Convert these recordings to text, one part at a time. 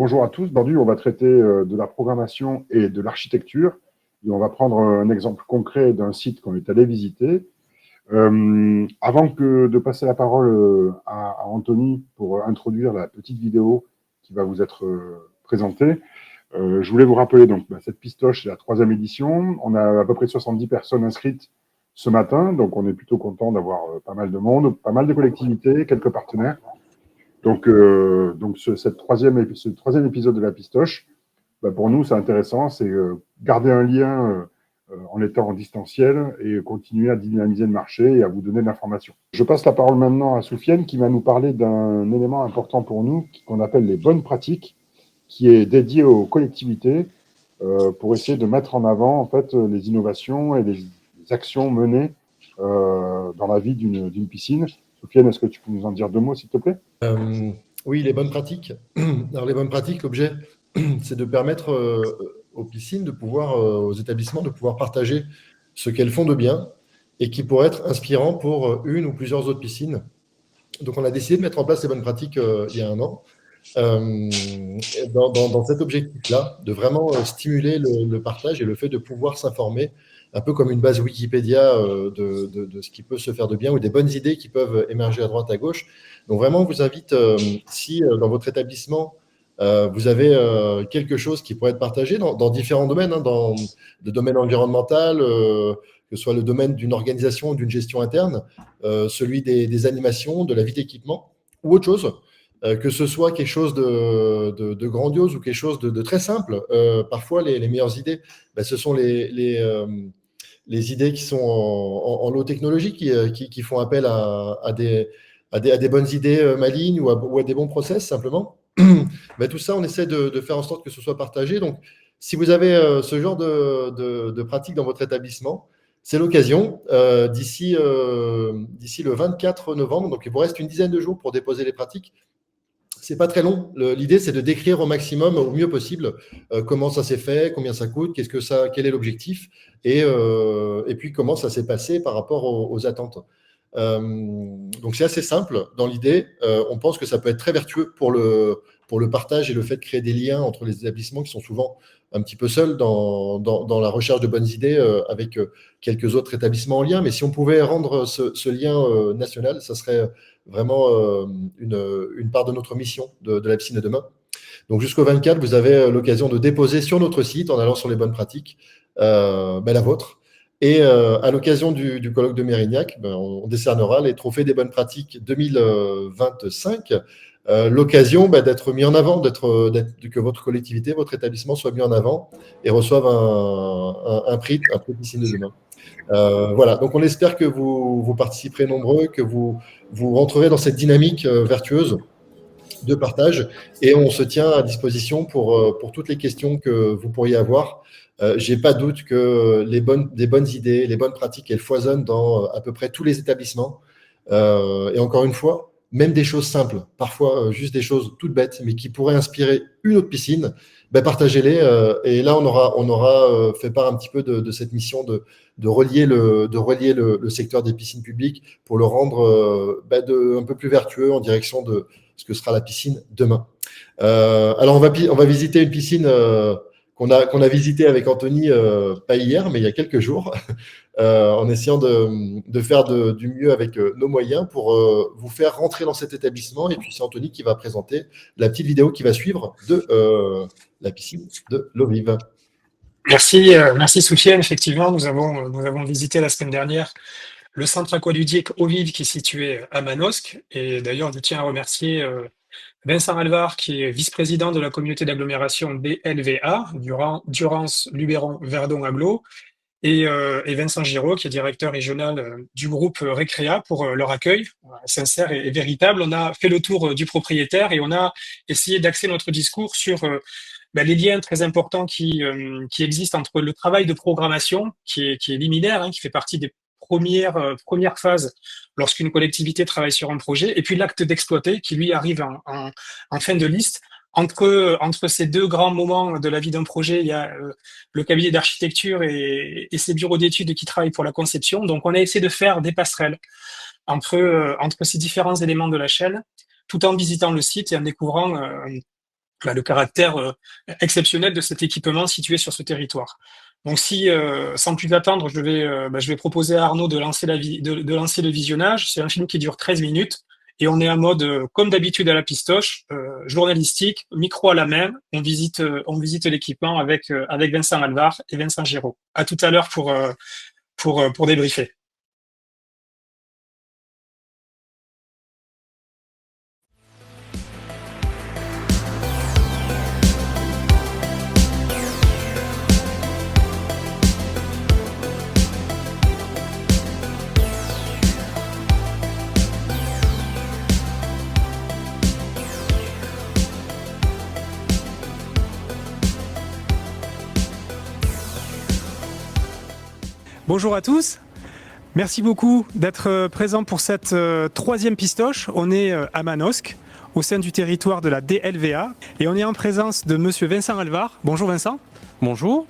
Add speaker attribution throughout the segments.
Speaker 1: Bonjour à tous. Aujourd'hui, on va traiter de la programmation et de l'architecture. Et on va prendre un exemple concret d'un site qu'on est allé visiter. Avant de passer la parole à Anthony pour introduire la petite vidéo qui va vous être présentée, je voulais vous rappeler donc cette pistoche, c'est la 3e édition. On a à peu près 70 personnes inscrites ce matin, donc on est plutôt content d'avoir pas mal de monde, pas mal de collectivités, quelques partenaires. Donc ce troisième épisode de la pistoche, pour nous, c'est intéressant, c'est garder un lien en étant en distanciel et continuer à dynamiser le marché et à vous donner de l'information. Je passe la parole maintenant à Soufiane qui va nous parler d'un élément important pour nous qu'on appelle les bonnes pratiques, qui est dédié aux collectivités pour essayer de mettre en avant en fait les innovations et les actions menées dans la vie d'une piscine. Soufiane, est-ce que tu peux nous en dire 2 mots, s'il te plaît ?
Speaker 2: Oui, les bonnes pratiques. Alors, les bonnes pratiques, l'objet, c'est de permettre aux piscines, aux établissements, de pouvoir partager ce qu'elles font de bien et qui pourrait être inspirant pour une ou plusieurs autres piscines. Donc, on a décidé de mettre en place les bonnes pratiques il y a 1 an. Dans cet objectif-là, de vraiment stimuler le partage et le fait de pouvoir s'informer, un peu comme une base Wikipédia de ce qui peut se faire de bien ou des bonnes idées qui peuvent émerger à droite, à gauche. Donc vraiment, on vous invite, si dans votre établissement, vous avez quelque chose qui pourrait être partagé dans différents domaines, dans le domaine environnemental, que ce soit le domaine d'une organisation ou d'une gestion interne, celui des animations, de la vie d'équipement ou autre chose. Que ce soit quelque chose de grandiose ou quelque chose de très simple. Parfois, les meilleures idées, ce sont les idées qui sont en low technologie, qui font appel à des bonnes idées malignes ou à des bons process, simplement. Tout ça, on essaie de faire en sorte que ce soit partagé. Donc, si vous avez ce genre de pratique dans votre établissement, c'est l'occasion. D'ici le 24 novembre, donc il vous reste une dizaine de jours pour déposer les pratiques. C'est pas très long. L'idée, c'est de décrire au maximum, au mieux possible, comment ça s'est fait, combien ça coûte, quel est l'objectif, et puis comment ça s'est passé par rapport aux attentes. Donc c'est assez simple dans l'idée. On pense que ça peut être très vertueux pour le partage et le fait de créer des liens entre les établissements qui sont souvent un petit peu seuls dans la recherche de bonnes idées avec quelques autres établissements en lien. Mais si on pouvait rendre ce lien national, ça serait vraiment une part de notre mission de la piscine de demain. Donc jusqu'au 24, vous avez l'occasion de déposer sur notre site, en allant sur les bonnes pratiques, la vôtre. Et à l'occasion du colloque de Mérignac, on décernera les trophées des bonnes pratiques 2025. L'occasion d'être mis en avant, que votre collectivité, votre établissement soit mis en avant et reçoive un prix piscine de demain. Voilà, donc on espère que vous participerez nombreux, que vous rentrerez dans cette dynamique vertueuse de partage, et on se tient à disposition pour toutes les questions que vous pourriez avoir. J'ai pas doute que des bonnes idées, les bonnes pratiques, elles foisonnent dans à peu près tous les établissements. Et encore une fois, même des choses simples, parfois juste des choses toutes bêtes, mais qui pourraient inspirer une autre piscine, partagez-les. Et là, on aura fait part un petit peu de cette mission de relier le secteur des piscines publiques pour le rendre un peu plus vertueux en direction de ce que sera la piscine demain. Alors, on va visiter une piscine qu'on a visitée avec Anthony, pas hier, mais il y a quelques jours, en essayant de faire du mieux avec nos moyens pour vous faire rentrer dans cet établissement. Et puis, c'est Anthony qui va présenter la petite vidéo qui va suivre de la piscine de l'Eau Vive.
Speaker 3: Merci Soufiane. Effectivement, nous avons visité la semaine dernière le centre aqualudique Eau Vive qui est situé à Manosque. Et d'ailleurs, je tiens à remercier Vincent Alvar, qui est vice-président de la communauté d'agglomération DLVA, Durance Luberon Verdon Agglo, et Vincent Giraud, qui est directeur régional du groupe Récréa, pour leur accueil sincère et véritable. On a fait le tour du propriétaire et on a essayé d'axer notre discours sur les liens très importants qui existent entre le travail de programmation, qui est liminaire, qui fait partie des première phase lorsqu'une collectivité travaille sur un projet, et puis l'acte d'exploiter qui lui arrive en fin de liste. Entre ces 2 grands moments de la vie d'un projet, il y a le cabinet d'architecture et ses bureaux d'études qui travaillent pour la conception. Donc on a essayé de faire des passerelles entre ces différents éléments de la chaîne, tout en visitant le site et en découvrant le caractère exceptionnel de cet équipement situé sur ce territoire. Donc sans plus attendre, je vais proposer à Arnaud de lancer de lancer le visionnage. C'est un film qui dure 13 minutes et on est en mode, comme d'habitude à la pistoche, journalistique, micro à la main. On visite l'équipement avec Vincent Alvar et Vincent Giraud. À tout à l'heure pour débriefer.
Speaker 4: Bonjour à tous, merci beaucoup d'être présents pour cette troisième pistoche. On est à Manosque, au sein du territoire de la DLVA, et on est en présence de monsieur Vincent Alvar. Bonjour Vincent.
Speaker 5: Bonjour.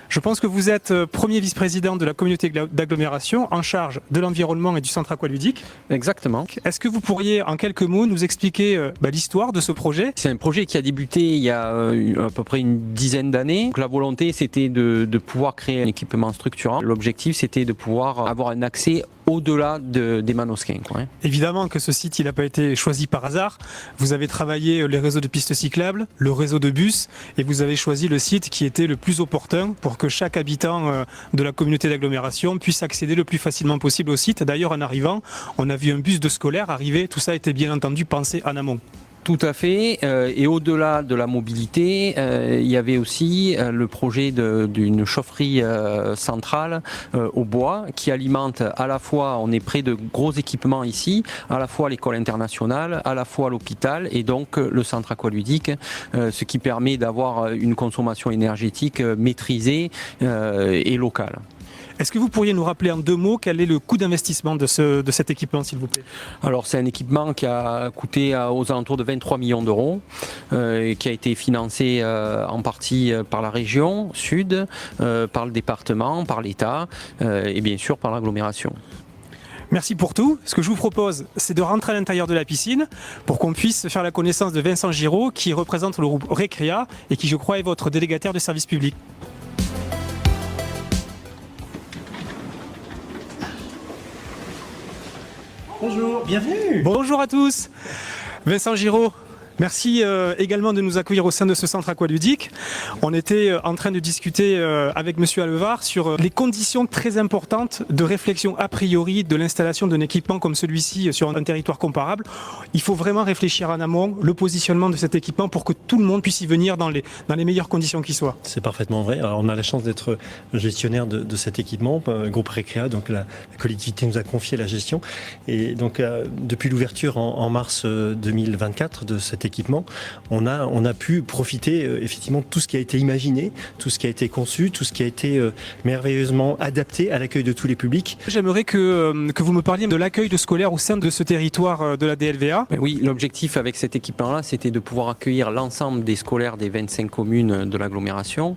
Speaker 4: Je pense que vous êtes premier vice-président de la communauté d'agglomération en charge de l'environnement et du centre aqualudique.
Speaker 5: Exactement.
Speaker 4: Est-ce que vous pourriez en quelques mots nous expliquer l'histoire de ce projet ?
Speaker 5: C'est un projet qui a débuté il y a à peu près une dizaine d'années. La volonté, c'était de pouvoir créer un équipement structurant. L'objectif, c'était de pouvoir avoir un accès au-delà des Manosquins.
Speaker 4: Évidemment que ce site, il n'a pas été choisi par hasard. Vous avez travaillé les réseaux de pistes cyclables, le réseau de bus, et vous avez choisi le site qui était le plus opportun pour que chaque habitant de la communauté d'agglomération puisse accéder le plus facilement possible au site. D'ailleurs, en arrivant, on a vu un bus de scolaire arriver. Tout ça était bien entendu pensé en amont.
Speaker 5: Tout à fait. Et au-delà de la mobilité, il y avait aussi le projet d'une chaufferie centrale au bois qui alimente à la fois, on est près de gros équipements ici, à la fois l'école internationale, à la fois l'hôpital et donc le centre aqualudique, ce qui permet d'avoir une consommation énergétique maîtrisée et locale.
Speaker 4: Est-ce que vous pourriez nous rappeler en 2 mots quel est le coût d'investissement de cet équipement, s'il vous plaît ?
Speaker 5: Alors c'est un équipement qui a coûté aux alentours de 23 millions d'euros, qui a été financé en partie par la région sud, par le département, par l'État et bien sûr par l'agglomération.
Speaker 4: Merci pour tout. Ce que je vous propose, c'est de rentrer à l'intérieur de la piscine pour qu'on puisse faire la connaissance de Vincent Giraud, qui représente le groupe Recrea et qui, je crois, est votre délégataire de service public.
Speaker 6: Bonjour, bienvenue.
Speaker 4: Bonjour à tous. Vincent Giraud, merci également de nous accueillir au sein de ce centre aqualudique. On était en train de discuter avec monsieur Alvar sur les conditions très importantes de réflexion a priori de l'installation d'un équipement comme celui-ci sur un territoire comparable. Il faut vraiment réfléchir en amont le positionnement de cet équipement pour que tout le monde puisse y venir dans les meilleures conditions qui soient.
Speaker 6: C'est parfaitement vrai. Alors, on a la chance d'être gestionnaire de cet équipement, groupe Recrea, donc la collectivité nous a confié la gestion. Et donc depuis l'ouverture en mars 2024 de cet équipement, on a pu profiter effectivement de tout ce qui a été imaginé, tout ce qui a été conçu, tout ce qui a été merveilleusement adapté à l'accueil de tous les publics.
Speaker 4: J'aimerais que vous me parliez de l'accueil de scolaires au sein de ce territoire de la DLVA.
Speaker 5: Oui, l'objectif avec cet équipement-là, c'était de pouvoir accueillir l'ensemble des scolaires des 25 communes de l'agglomération.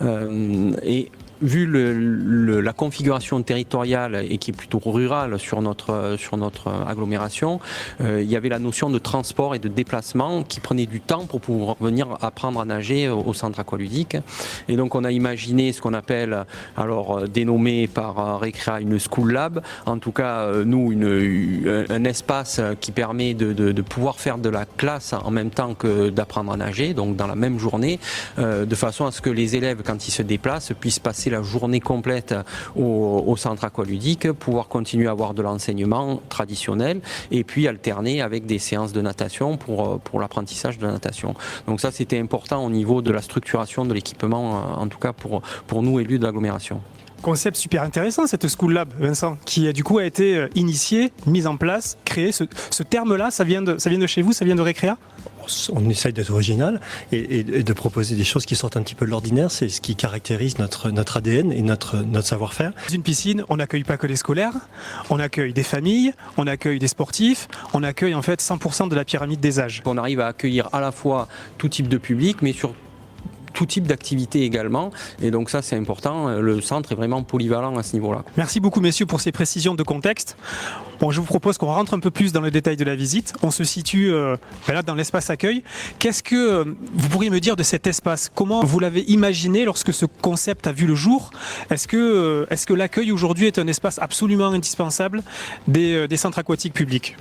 Speaker 5: Et vu la configuration territoriale et qui est plutôt rurale sur notre agglomération, il y avait la notion de transport et de déplacement qui prenait du temps pour pouvoir venir apprendre à nager au centre aqualudique. Et donc on a imaginé ce qu'on appelle, alors dénommé par Recrea une school lab, en tout cas nous un espace qui permet de pouvoir faire de la classe en même temps que d'apprendre à nager, donc dans la même journée, de façon à ce que les élèves, quand ils se déplacent, puissent passer la journée complète au centre aqualudique, pouvoir continuer à avoir de l'enseignement traditionnel et puis alterner avec des séances de natation pour l'apprentissage de la natation. Donc ça, c'était important au niveau de la structuration de l'équipement, en tout cas pour nous élus de l'agglomération.
Speaker 4: Concept super intéressant, cette School Lab, Vincent, qui du coup a été initié, mise en place, créé. Ce terme-là, ça vient de chez vous, ça vient de Recrea ?
Speaker 6: On essaye d'être original et de proposer des choses qui sortent un petit peu de l'ordinaire. C'est ce qui caractérise notre ADN et notre savoir-faire.
Speaker 4: Dans une piscine, on n'accueille pas que les scolaires, on accueille des familles, on accueille des sportifs, on accueille en fait 100% de la pyramide des âges.
Speaker 5: On arrive à accueillir à la fois tout type de public, mais tout type d'activité également. Et donc ça, c'est important. Le centre est vraiment polyvalent à ce niveau-là.
Speaker 4: Merci beaucoup, messieurs, pour ces précisions de contexte. Bon, je vous propose qu'on rentre un peu plus dans le détail de la visite. On se situe là dans l'espace accueil. Qu'est-ce que vous pourriez me dire de cet espace? Comment vous l'avez imaginé lorsque ce concept a vu le jour? Est-ce que l'accueil aujourd'hui est un espace absolument indispensable des centres aquatiques publics?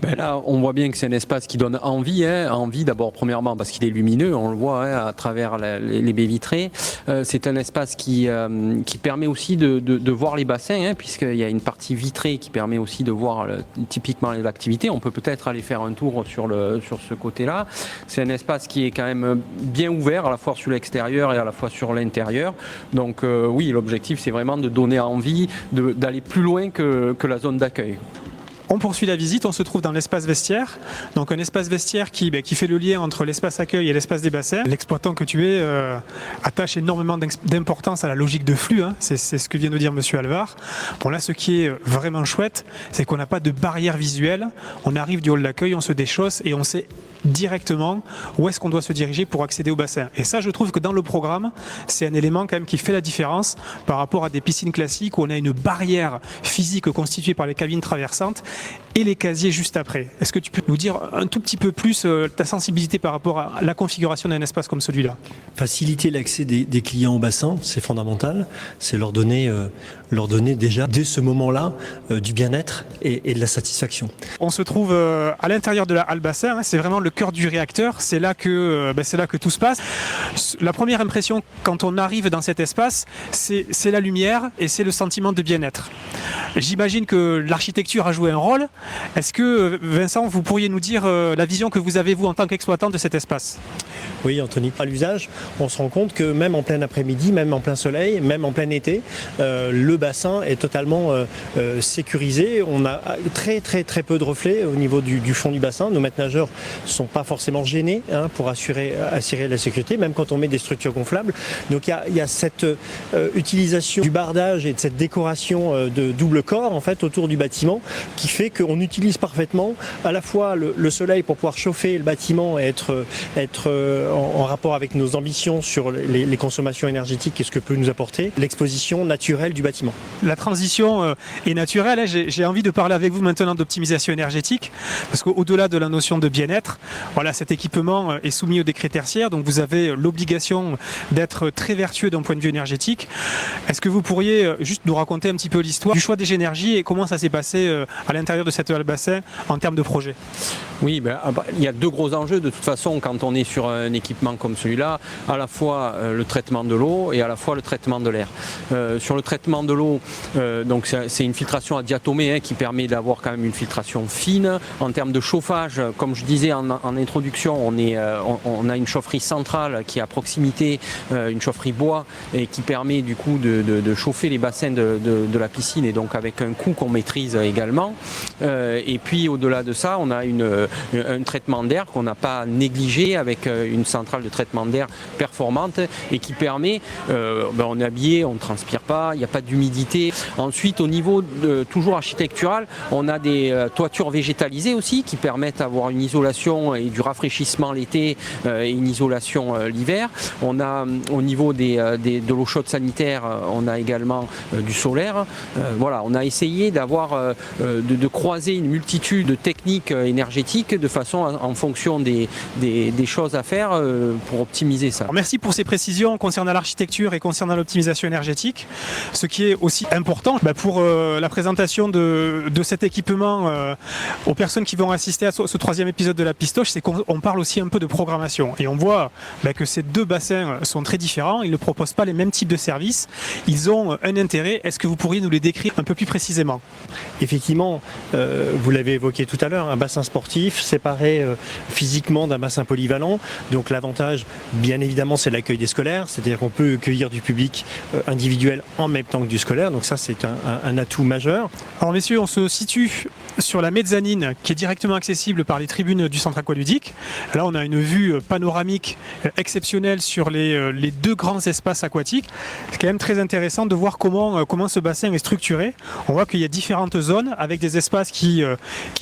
Speaker 5: Ben là, on voit bien que c'est un espace qui donne envie. Envie d'abord, premièrement, parce qu'il est lumineux, on le voit à travers les baies vitrées. C'est un espace qui permet aussi de voir les bassins, puisqu'il y a une partie vitrée qui permet aussi de voir typiquement les activités. On peut peut-être aller faire un tour sur ce côté-là. C'est un espace qui est quand même bien ouvert, à la fois sur l'extérieur et à la fois sur l'intérieur. Donc oui, l'objectif, c'est vraiment de donner envie d'aller plus loin que la zone d'accueil.
Speaker 4: On poursuit la visite, on se trouve dans l'espace vestiaire. Donc un espace vestiaire qui fait le lien entre l'espace accueil et l'espace des bassins. L'exploitant que tu es attache énormément d'importance à la logique de flux. C'est ce que vient de dire Monsieur Alvar. Bon là, ce qui est vraiment chouette, c'est qu'on n'a pas de barrière visuelle. On arrive du hall d'accueil, on se déchausse et on sait directement où est-ce qu'on doit se diriger pour accéder au bassin. Et ça, je trouve que dans le programme, c'est un élément quand même qui fait la différence par rapport à des piscines classiques où on a une barrière physique constituée par les cabines traversantes et les casiers juste après. Est-ce que tu peux nous dire un tout petit peu plus ta sensibilité par rapport à la configuration d'un espace comme celui-là?
Speaker 6: Faciliter l'accès des clients au bassin, c'est fondamental. C'est leur donner déjà, dès ce moment-là, du bien-être et de la satisfaction.
Speaker 4: On se trouve à l'intérieur de la halle bassin, c'est vraiment le cœur du réacteur, c'est là que tout se passe. La première impression quand on arrive dans cet espace, c'est la lumière et c'est le sentiment de bien-être. J'imagine que l'architecture a joué un rôle. Est-ce que, Vincent, vous pourriez nous dire la vision que vous avez, vous, en tant qu'exploitant de cet espace?
Speaker 6: Oui, Anthony, à l'usage, on se rend compte que même en plein après-midi, même en plein soleil, même en plein été, le bassin est totalement sécurisé. On a très très peu de reflets au niveau du fond du bassin. Nos maîtres nageurs ne sont pas forcément gênés pour assurer la sécurité, même quand on met des structures gonflables. Donc il y a cette utilisation du bardage et de cette décoration de double corps en fait autour du bâtiment qui fait qu'on utilise parfaitement à la fois le soleil pour pouvoir chauffer le bâtiment et être en rapport avec nos ambitions sur les consommations énergétiques et ce que peut nous apporter l'exposition naturelle du bâtiment.
Speaker 4: La transition est naturelle. J'ai envie de parler avec vous maintenant d'optimisation énergétique parce qu'au-delà de la notion de bien-être, voilà, cet équipement est soumis au décret tertiaire, donc vous avez l'obligation d'être très vertueux d'un point de vue énergétique. Est-ce que vous pourriez juste nous raconter un petit peu l'histoire du choix des énergies et comment ça s'est passé à l'intérieur de cette halle bassin en termes de projet?
Speaker 5: Oui, il y a deux gros enjeux de toute façon quand on est sur un équipement comme celui-là, à la fois le traitement de l'eau et à la fois le traitement de l'air. Sur le traitement de l'eau, donc c'est une filtration à diatomée qui permet d'avoir quand même une filtration fine. En termes de chauffage, comme je disais en introduction, on a une chaufferie centrale qui est à proximité, une chaufferie bois et qui permet du coup de chauffer les bassins de la piscine et donc avec un coût qu'on maîtrise également. Et puis au-delà de ça, on a un traitement d'air qu'on n'a pas négligé avec une centrale de traitement d'air performante et qui permet, on est habillé, on ne transpire pas, il n'y a pas d'humidité. Ensuite, au niveau toujours architectural, on a des toitures végétalisées aussi qui permettent d'avoir une isolation et du rafraîchissement l'été et une isolation l'hiver. On a au niveau de l'eau chaude sanitaire, on a également du solaire. Voilà, on a essayé d'avoir de croiser une multitude de techniques énergétiques de façon en fonction des choses à faire pour optimiser ça.
Speaker 4: Alors merci pour ces précisions concernant l'architecture et concernant l'optimisation énergétique. Ce qui est aussi important pour la présentation de cet équipement aux personnes qui vont assister à ce troisième épisode de la Pistoche, c'est qu'on parle aussi un peu de programmation. Et on voit que ces deux bassins sont très différents, ils ne proposent pas les mêmes types de services, ils ont un intérêt. Est-ce que vous pourriez nous les décrire un peu plus précisément?
Speaker 6: Effectivement, vous l'avez évoqué tout à l'heure, un bassin sportif séparé physiquement d'un bassin polyvalent. Donc l'avantage, bien évidemment, c'est l'accueil des scolaires, c'est-à-dire qu'on peut accueillir du public individuel en même temps que du scolaire. Donc ça, c'est un atout majeur.
Speaker 4: Alors messieurs, on se situe sur la mezzanine qui est directement accessible par les tribunes du centre aqualudique. Là, on a une vue panoramique exceptionnelle sur les deux grands espaces aquatiques. C'est quand même très intéressant de voir comment ce bassin est structuré. On voit qu'il y a différentes zones avec des espaces qui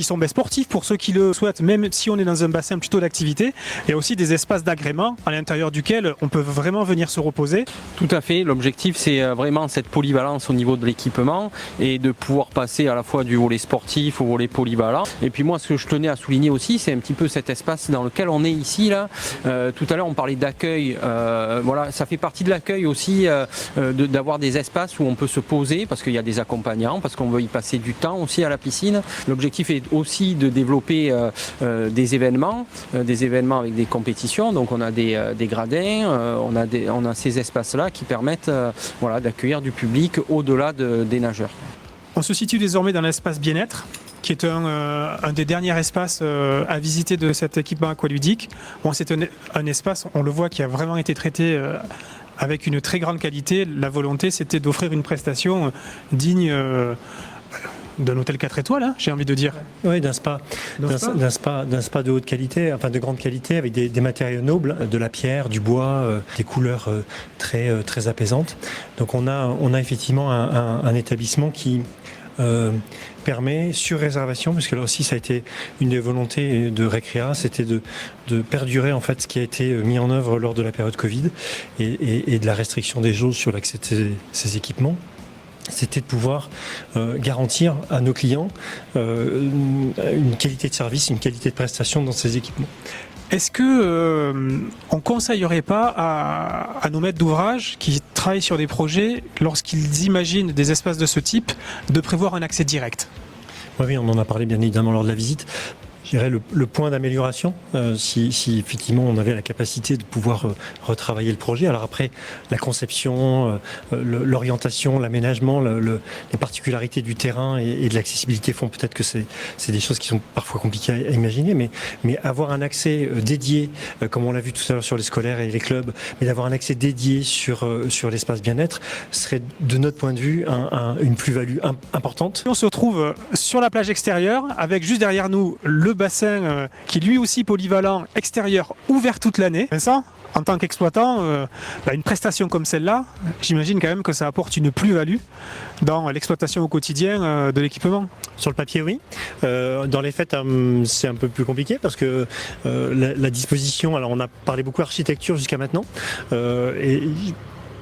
Speaker 4: sont sportifs pour ceux qui le souhaitent, même si on est dans un bassin plutôt d'activité. Il y a aussi des espaces d'agrément à l'intérieur duquel on peut vraiment venir se reposer.
Speaker 5: Tout à fait. L'objectif, c'est vraiment cette polyvalence au niveau de l'équipement et de pouvoir passer à la fois du volet sportif au volet polyvalent. Et puis moi, ce que je tenais à souligner aussi, c'est un petit peu cet espace dans lequel on est ici. Là. Tout à l'heure, on parlait d'accueil. Voilà, ça fait partie de l'accueil aussi d'avoir des espaces où on peut se poser parce qu'il y a des accompagnants, parce qu'on veut y passer du temps aussi à la piscine. L'objectif est aussi de développer des événements avec des compétitions. Donc on a des gradins, on a ces espaces-là qui permettent voilà, d'accueillir du public au-delà des nageurs.
Speaker 4: On se situe désormais dans l'espace bien-être, qui est un des derniers espaces à visiter de cet équipement aqualudique. Bon, c'est un espace, on le voit, qui a vraiment été traité avec une très grande qualité. La volonté, c'était d'offrir une prestation digne d'un hôtel 4 étoiles, hein, j'ai envie de dire.
Speaker 6: Oui, d'un spa de haute qualité, enfin de grande qualité, avec des matériaux nobles, de la pierre, du bois, des couleurs très apaisantes. Donc on a effectivement un établissement qui permet, sur réservation, parce que là aussi ça a été une des volontés de Recrea, c'était de perdurer en fait ce qui a été mis en œuvre lors de la période Covid et de la restriction des jauges sur l'accès de ces équipements. C'était de pouvoir garantir à nos clients une qualité de service, une qualité de prestation dans ces équipements.
Speaker 4: Est-ce que on conseillerait pas à nos maîtres d'ouvrage qui travaillent sur des projets, lorsqu'ils imaginent des espaces de ce type, de prévoir un accès direct ?
Speaker 6: Oui, on en a parlé bien évidemment lors de la visite. Je dirais le point d'amélioration, si effectivement on avait la capacité de pouvoir retravailler le projet. Alors après, la conception, l'orientation, l'aménagement, les particularités du terrain et de l'accessibilité font peut-être que c'est des choses qui sont parfois compliquées à imaginer, mais avoir un accès dédié, comme on l'a vu tout à l'heure sur les scolaires et les clubs, mais d'avoir un accès dédié sur l'espace bien-être serait de notre point de vue une plus-value importante.
Speaker 4: On se retrouve sur la plage extérieure avec juste derrière nous le bassin qui lui aussi polyvalent, extérieur, ouvert toute l'année. Vincent, en tant qu'exploitant, une prestation comme celle-là, j'imagine quand même que ça apporte une plus-value dans l'exploitation au quotidien de l'équipement.
Speaker 6: Sur le papier, oui. Dans les faits, c'est un peu plus compliqué parce que la disposition, alors on a parlé beaucoup architecture jusqu'à maintenant, et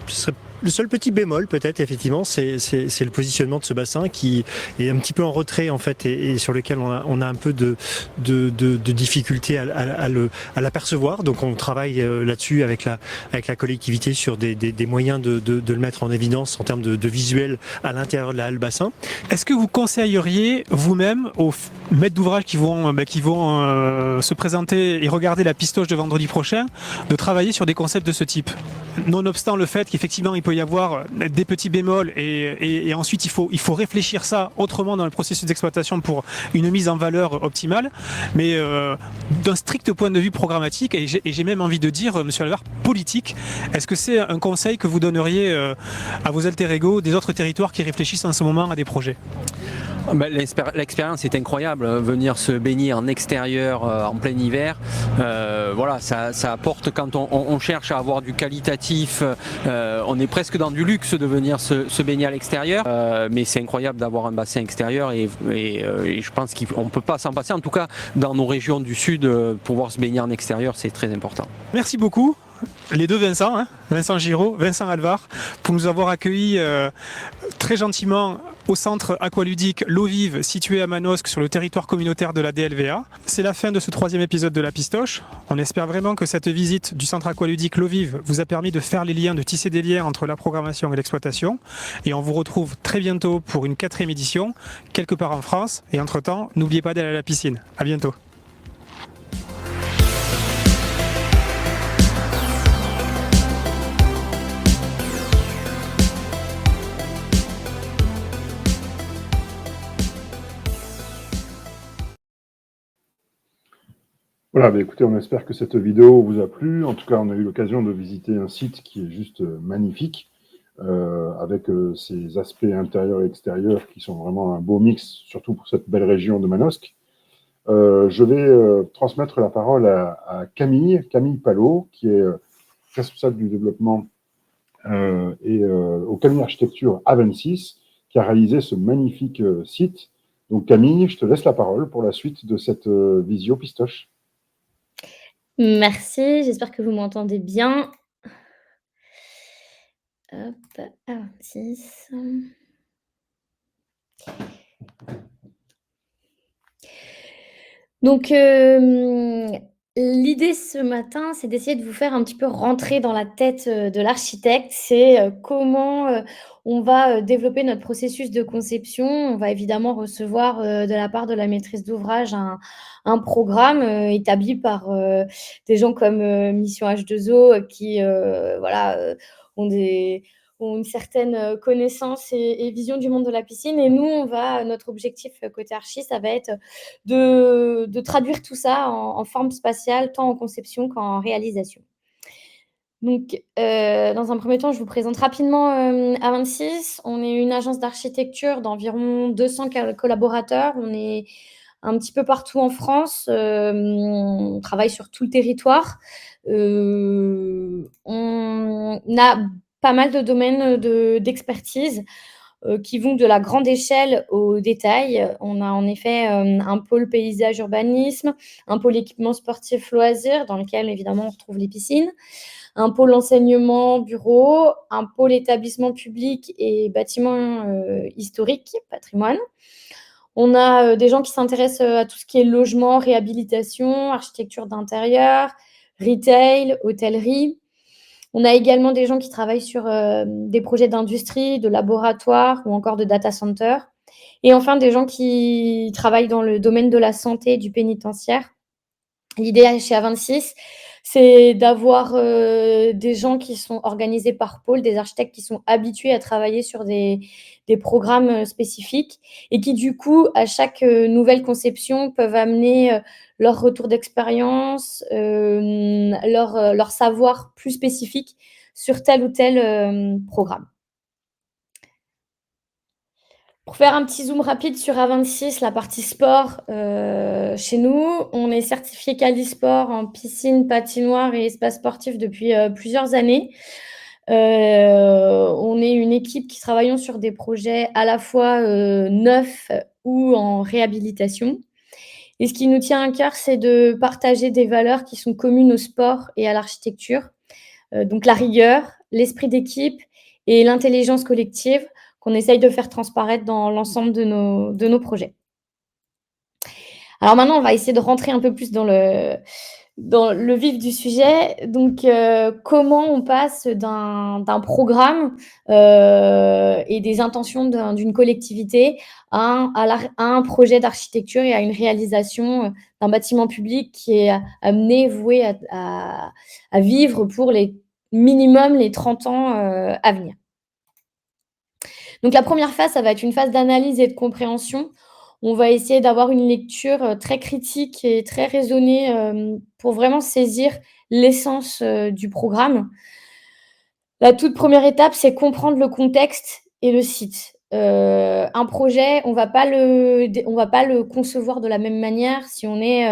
Speaker 6: ce serait le seul petit bémol peut-être effectivement, c'est le positionnement de ce bassin qui est un petit peu en retrait en fait et sur lequel on a un peu de difficulté à l'apercevoir. Donc on travaille là-dessus avec la collectivité sur des moyens de le mettre en évidence en termes de visuel à l'intérieur de la halle bassin.
Speaker 4: Est-ce que vous conseilleriez vous-même aux maîtres d'ouvrage qui vont se présenter et regarder la pistoche de vendredi prochain de travailler sur des concepts de ce type, nonobstant le fait qu'effectivement il peut y avoir des petits bémols et ensuite il faut réfléchir ça autrement dans le processus d'exploitation pour une mise en valeur optimale, mais d'un strict point de vue programmatique et j'ai même envie de dire, monsieur Alvar, politique, est-ce que c'est un conseil que vous donneriez à vos alter ego des autres territoires qui réfléchissent en ce moment à des projets ?
Speaker 5: L'expérience est incroyable, venir se baigner en extérieur en plein hiver, voilà, ça apporte quand on cherche à avoir du qualitatif, on est presque dans du luxe de venir se baigner à l'extérieur, mais c'est incroyable d'avoir un bassin extérieur et je pense qu'on ne peut pas s'en passer, en tout cas dans nos régions du sud, pouvoir se baigner en extérieur, c'est très important.
Speaker 4: Merci beaucoup. Les deux Vincent, Vincent Giraud, Vincent Alvar, pour nous avoir accueillis très gentiment au centre aqualudique L'Eau Vive, situé à Manosque, sur le territoire communautaire de la DLVA. C'est la fin de ce 3e épisode de La Pistoche. On espère vraiment que cette visite du centre aqualudique L'Eau Vive vous a permis de faire les liens, de tisser des liens entre la programmation et l'exploitation. Et on vous retrouve très bientôt pour une 4e édition, quelque part en France. Et entre-temps, n'oubliez pas d'aller à la piscine. À bientôt.
Speaker 1: Voilà, écoutez, on espère que cette vidéo vous a plu. En tout cas, on a eu l'occasion de visiter un site qui est juste magnifique. avec ces aspects intérieurs et extérieurs qui sont vraiment un beau mix, surtout pour cette belle région de Manosque. Je vais transmettre la parole à Camille Palot, qui est responsable du développement au Camille Architecture à 26, qui a réalisé ce magnifique site. Donc Camille, je te laisse la parole pour la suite de cette visio Pistoche.
Speaker 7: Merci, j'espère que vous m'entendez bien. Hop, A26. Donc, l'idée ce matin, c'est d'essayer de vous faire un petit peu rentrer dans la tête de l'architecte. C'est comment on va développer notre processus de conception. On va évidemment recevoir de la part de la maîtrise d'ouvrage un programme établi par des gens comme Mission H2O qui voilà, ont une certaine connaissance et vision du monde de la piscine. Et nous, notre objectif côté archi, ça va être de traduire tout ça en forme spatiale, tant en conception qu'en réalisation. Donc, dans un premier temps, je vous présente rapidement A26. On est une agence d'architecture d'environ 200 collaborateurs. On est un petit peu partout en France. On travaille sur tout le territoire. On a pas mal de domaines d'expertise qui vont de la grande échelle au détail. On a en effet un pôle paysage urbanisme, un pôle équipement sportif loisirs, dans lequel évidemment on retrouve les piscines, un pôle enseignement bureau, un pôle établissement public et bâtiments historiques, patrimoine. On a des gens qui s'intéressent à tout ce qui est logement, réhabilitation, architecture d'intérieur, retail, hôtellerie. On a également des gens qui travaillent sur des projets d'industrie, de laboratoire ou encore de data center. Et enfin, des gens qui travaillent dans le domaine de la santé et du pénitentiaire. L'idée chez A26, c'est d'avoir des gens qui sont organisés par pôle, des architectes qui sont habitués à travailler sur des programmes spécifiques et qui, du coup, à chaque nouvelle conception, peuvent amener leur retour d'expérience, leur savoir plus spécifique sur tel ou tel programme. Pour faire un petit zoom rapide sur A26, la partie sport, chez nous, on est certifié Quali-Sport en piscine, patinoire et espace sportif depuis plusieurs années. On est une équipe qui travaillons sur des projets à la fois neufs ou en réhabilitation. Et ce qui nous tient à cœur, c'est de partager des valeurs qui sont communes au sport et à l'architecture. Donc la rigueur, l'esprit d'équipe et l'intelligence collective qu'on essaye de faire transparaître dans l'ensemble de nos projets. Alors maintenant, on va essayer de rentrer un peu plus dans le vif du sujet. Donc, comment on passe d'un programme et des intentions d'une collectivité à un projet d'architecture et à une réalisation d'un bâtiment public qui est voué à vivre pour minimum les 30 ans à venir. Donc la première phase, ça va être une phase d'analyse et de compréhension. On va essayer d'avoir une lecture très critique et très raisonnée pour vraiment saisir l'essence du programme. La toute première étape, c'est comprendre le contexte et le site. Un projet, on va pas le concevoir de la même manière si on est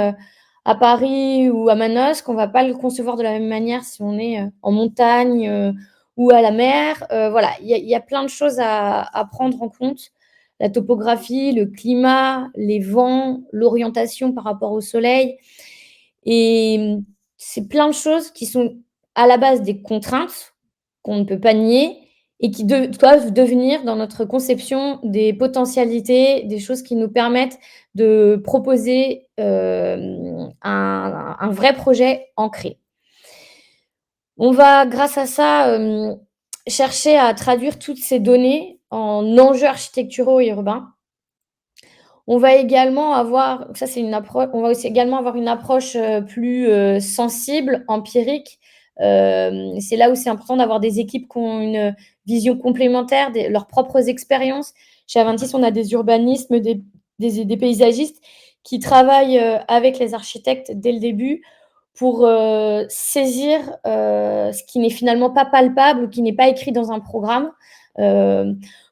Speaker 7: à Paris ou à Manosque. On va pas le concevoir de la même manière si on est en montagne ou à la mer. Voilà, il y a plein de choses à prendre en compte. La topographie, le climat, les vents, l'orientation par rapport au soleil. Et c'est plein de choses qui sont à la base des contraintes qu'on ne peut pas nier et qui doivent devenir dans notre conception des potentialités, des choses qui nous permettent de proposer un vrai projet ancré. On va, grâce à ça, chercher à traduire toutes ces données en enjeux architecturaux et urbains. On va également avoir, on va aussi également avoir une approche plus sensible, empirique. C'est là où c'est important d'avoir des équipes qui ont une vision complémentaire, leurs propres expériences. Chez A26, on a des urbanistes, des paysagistes qui travaillent avec les architectes dès le début pour saisir ce qui n'est finalement pas palpable ou qui n'est pas écrit dans un programme,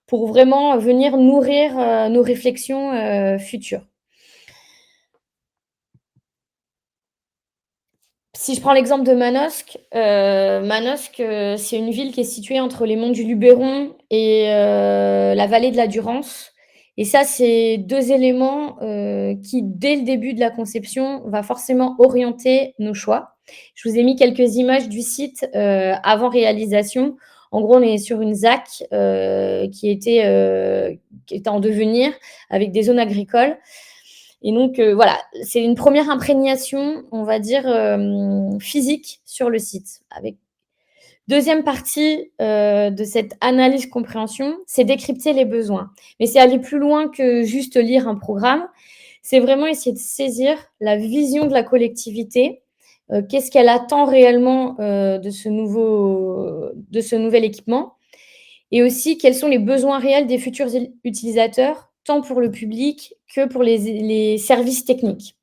Speaker 7: pour vraiment venir nourrir nos réflexions futures. Si je prends l'exemple de Manosque, c'est une ville qui est située entre les monts du Luberon et la vallée de la Durance. Et ça, c'est 2 éléments qui, dès le début de la conception, va forcément orienter nos choix. Je vous ai mis quelques images du site avant réalisation. En gros, on est sur une ZAC qui était en devenir avec des zones agricoles. Et donc, voilà, c'est une première imprégnation, on va dire, physique sur le site. Avec deuxième partie de cette analyse-compréhension, c'est décrypter les besoins. Mais c'est aller plus loin que juste lire un programme. C'est vraiment essayer de saisir la vision de la collectivité. Qu'est-ce qu'elle attend réellement de ce nouvel équipement? Et aussi, quels sont les besoins réels des futurs utilisateurs, tant pour le public que pour les services techniques.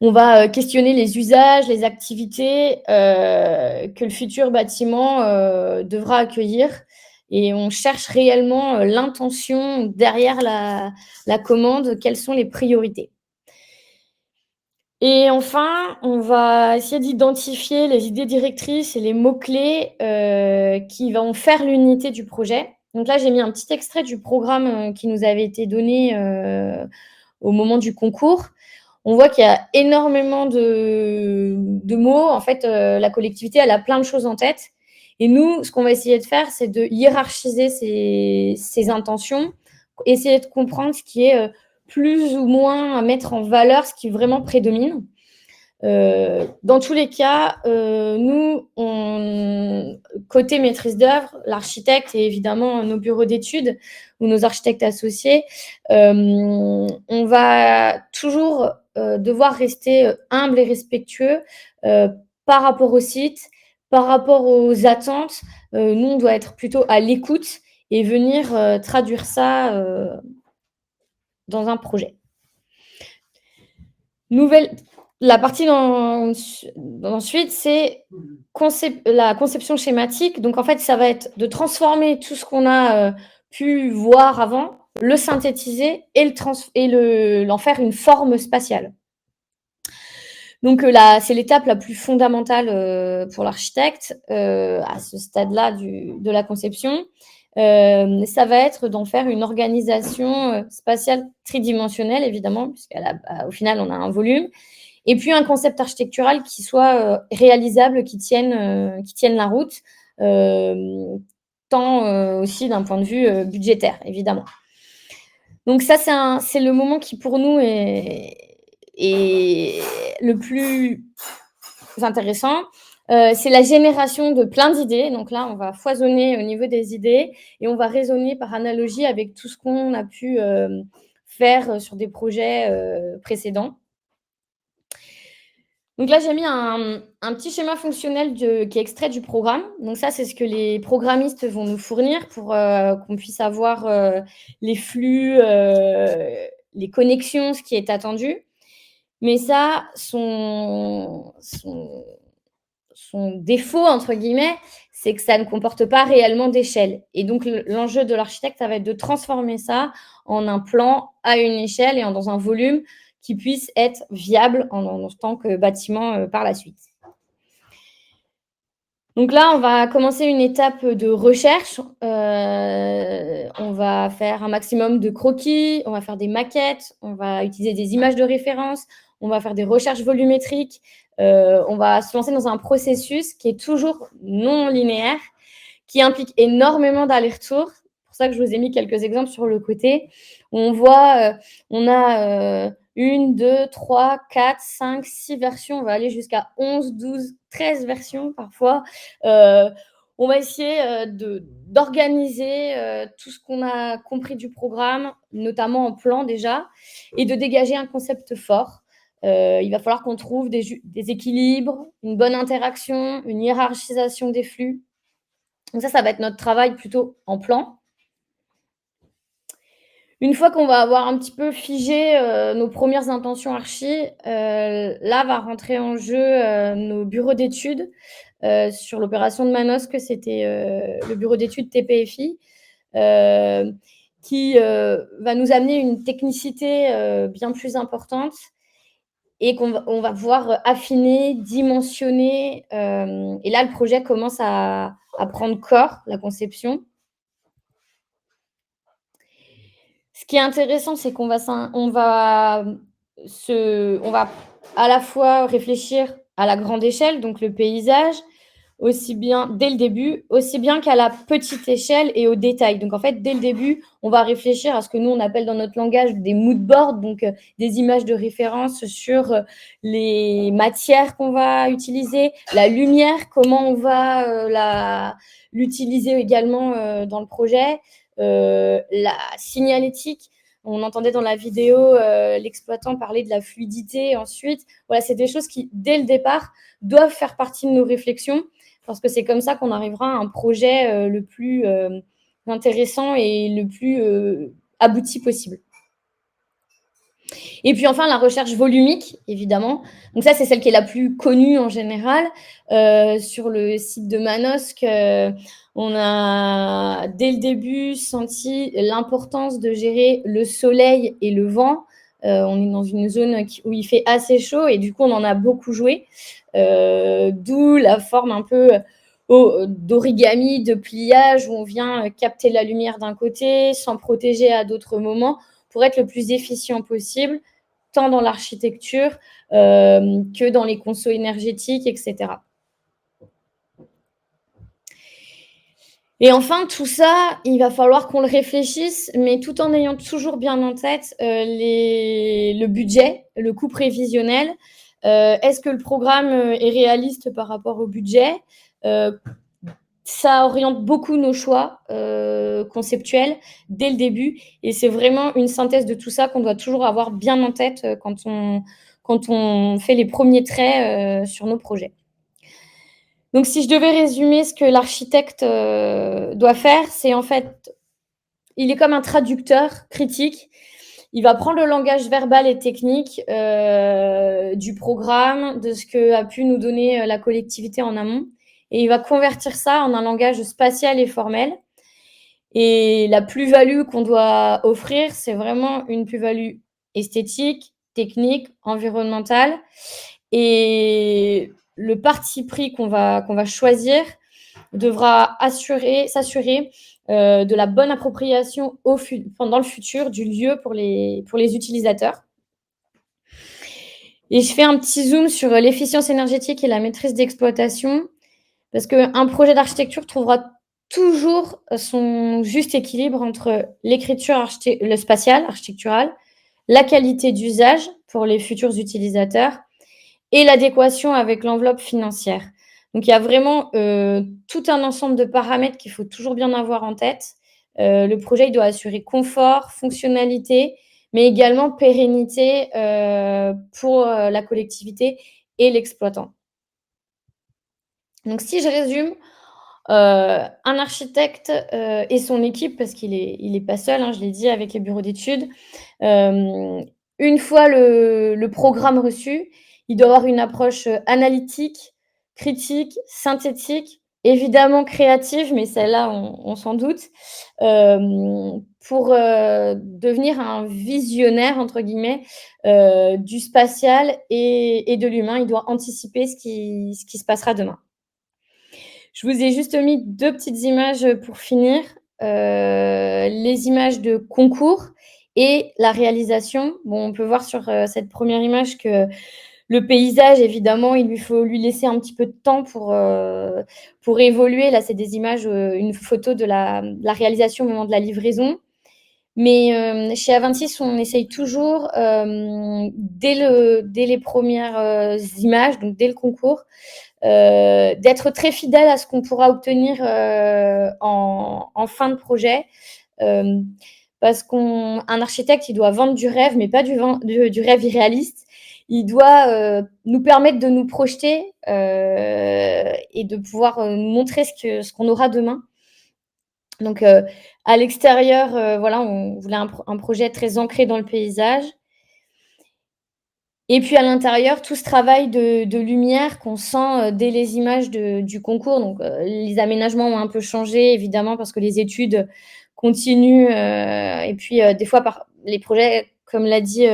Speaker 7: On va questionner les usages, les activités que le futur bâtiment devra accueillir. Et on cherche réellement l'intention derrière la commande, quelles sont les priorités. Et enfin, on va essayer d'identifier les idées directrices et les mots-clés qui vont faire l'unité du projet. Donc là, j'ai mis un petit extrait du programme qui nous avait été donné au moment du concours. On voit qu'il y a énormément de mots. En fait, la collectivité, elle a plein de choses en tête. Et nous, ce qu'on va essayer de faire, c'est de hiérarchiser ces intentions, essayer de comprendre ce qui est plus ou moins à mettre en valeur, ce qui vraiment prédomine. Dans tous les cas, nous, côté maîtrise d'œuvre, l'architecte et évidemment nos bureaux d'études ou nos architectes associés, on va toujours devoir rester humble et respectueux par rapport au site, par rapport aux attentes. Nous, on doit être plutôt à l'écoute et venir traduire ça dans un projet. La partie ensuite, c'est la conception schématique. Donc, en fait, ça va être de transformer tout ce qu'on a pu voir avant, le synthétiser et l'en faire une forme spatiale. Donc, c'est l'étape la plus fondamentale pour l'architecte à ce stade-là de la conception. Ça va être d'en faire une organisation spatiale tridimensionnelle, évidemment, puisqu'au final, on a un volume. Et puis, un concept architectural qui soit réalisable, qui tienne la route, tant aussi d'un point de vue budgétaire, évidemment. Donc ça, c'est le moment qui, pour nous, est le plus intéressant. C'est la génération de plein d'idées. Donc là, on va foisonner au niveau des idées et on va raisonner par analogie avec tout ce qu'on a pu faire sur des projets précédents. Donc là, j'ai mis un petit schéma fonctionnel qui est extrait du programme. Donc ça, c'est ce que les programmistes vont nous fournir pour qu'on puisse avoir les flux, les connexions, ce qui est attendu. Mais ça, son défaut, entre guillemets, c'est que ça ne comporte pas réellement d'échelle. Et donc, l'enjeu de l'architecte, ça va être de transformer ça en un plan à une échelle et dans un volume qui puisse être viable en tant que bâtiment par la suite. Donc là, on va commencer une étape de recherche. On va faire un maximum de croquis, on va faire des maquettes, on va utiliser des images de référence, on va faire des recherches volumétriques, on va se lancer dans un processus qui est toujours non linéaire, qui implique énormément d'allers-retours. C'est pour ça que je vous ai mis quelques exemples sur le côté. On voit, on a 1, 2, 3, 4, 5, 6 versions. On va aller jusqu'à 11, 12, 13 versions parfois. On va essayer d'organiser tout ce qu'on a compris du programme, notamment en plan déjà, et de dégager un concept fort. Il va falloir qu'on trouve des équilibres, une bonne interaction, une hiérarchisation des flux. Donc ça va être notre travail plutôt en plan. Une fois qu'on va avoir un petit peu figé nos premières intentions archi, là va rentrer en jeu nos bureaux d'études. Sur l'opération de Manosque, c'était le bureau d'études TPFI qui va nous amener une technicité bien plus importante et on va pouvoir affiner, dimensionner. Et là, le projet commence à prendre corps, la conception. Ce qui est intéressant, c'est qu'on va à la fois réfléchir à la grande échelle, donc le paysage, aussi bien dès le début, aussi bien qu'à la petite échelle et au détail. Donc en fait, dès le début, on va réfléchir à ce que nous on appelle dans notre langage des mood boards, donc des images de référence sur les matières qu'on va utiliser, la lumière, comment on va l'utiliser également dans le projet, la signalétique. On entendait dans la vidéo l'exploitant parler de la fluidité ensuite. Voilà, c'est des choses qui, dès le départ, doivent faire partie de nos réflexions parce que c'est comme ça qu'on arrivera à un projet le plus intéressant et le plus abouti possible. Et puis enfin, la recherche volumique, évidemment. Donc ça, c'est celle qui est la plus connue en général. Sur le site de Manosque, on a dès le début senti l'importance de gérer le soleil et le vent. On est dans une zone où il fait assez chaud et du coup, on en a beaucoup joué. D'où la forme un peu d'origami, de pliage, où on vient capter la lumière d'un côté, s'en protéger à d'autres moments pour être le plus efficient possible, tant dans l'architecture que dans les consos énergétiques, etc. Et enfin, tout ça, il va falloir qu'on le réfléchisse, mais tout en ayant toujours bien en tête le budget, le coût prévisionnel. Est-ce que le programme est réaliste par rapport au budget ? Ça oriente beaucoup nos choix conceptuels dès le début. Et c'est vraiment une synthèse de tout ça qu'on doit toujours avoir bien en tête quand on fait les premiers traits sur nos projets. Donc, si je devais résumer ce que l'architecte doit faire, c'est en fait, il est comme un traducteur critique. Il va prendre le langage verbal et technique du programme, de ce que a pu nous donner la collectivité en amont, et il va convertir ça en un langage spatial et formel. Et la plus-value qu'on doit offrir, c'est vraiment une plus-value esthétique, technique, environnementale. Et le parti pris qu'on va choisir devra s'assurer de la bonne appropriation pendant le futur du lieu pour les utilisateurs. Et je fais un petit zoom sur l'efficience énergétique et la maîtrise d'exploitation, parce qu'un projet d'architecture trouvera toujours son juste équilibre entre l'écriture le spatial, architectural, la qualité d'usage pour les futurs utilisateurs et l'adéquation avec l'enveloppe financière. Donc, il y a vraiment tout un ensemble de paramètres qu'il faut toujours bien avoir en tête. Le projet, il doit assurer confort, fonctionnalité, mais également pérennité pour la collectivité et l'exploitant. Donc, si je résume, un architecte et son équipe, parce qu'il est pas seul, hein, je l'ai dit, avec les bureaux d'études, une fois le programme reçu, il doit avoir une approche analytique, critique, synthétique, évidemment créative, mais celle-là, on s'en doute, pour devenir un visionnaire, entre guillemets, du spatial et de l'humain. Il doit anticiper ce qui se passera demain. Je vous ai juste mis 2 petites images pour finir. Les images de concours et la réalisation. Bon, on peut voir sur cette première image que le paysage, évidemment, il faut lui laisser un petit peu de temps pour évoluer. Là, c'est des images, une photo de la réalisation au moment de la livraison. Mais chez Aventis, on essaye toujours, dès les premières images, donc dès le concours, d'être très fidèle à ce qu'on pourra obtenir en fin de projet. Parce qu'un architecte, il doit vendre du rêve, mais pas du rêve irréaliste. Il doit nous permettre de nous projeter et de pouvoir nous montrer ce qu'on aura demain. Donc, à l'extérieur, voilà, on voulait un projet très ancré dans le paysage. Et puis à l'intérieur, tout ce travail de lumière qu'on sent, dès les images du concours. Donc, les aménagements ont un peu changé évidemment parce que les études continuent, et puis, des fois les projets, comme l'a dit,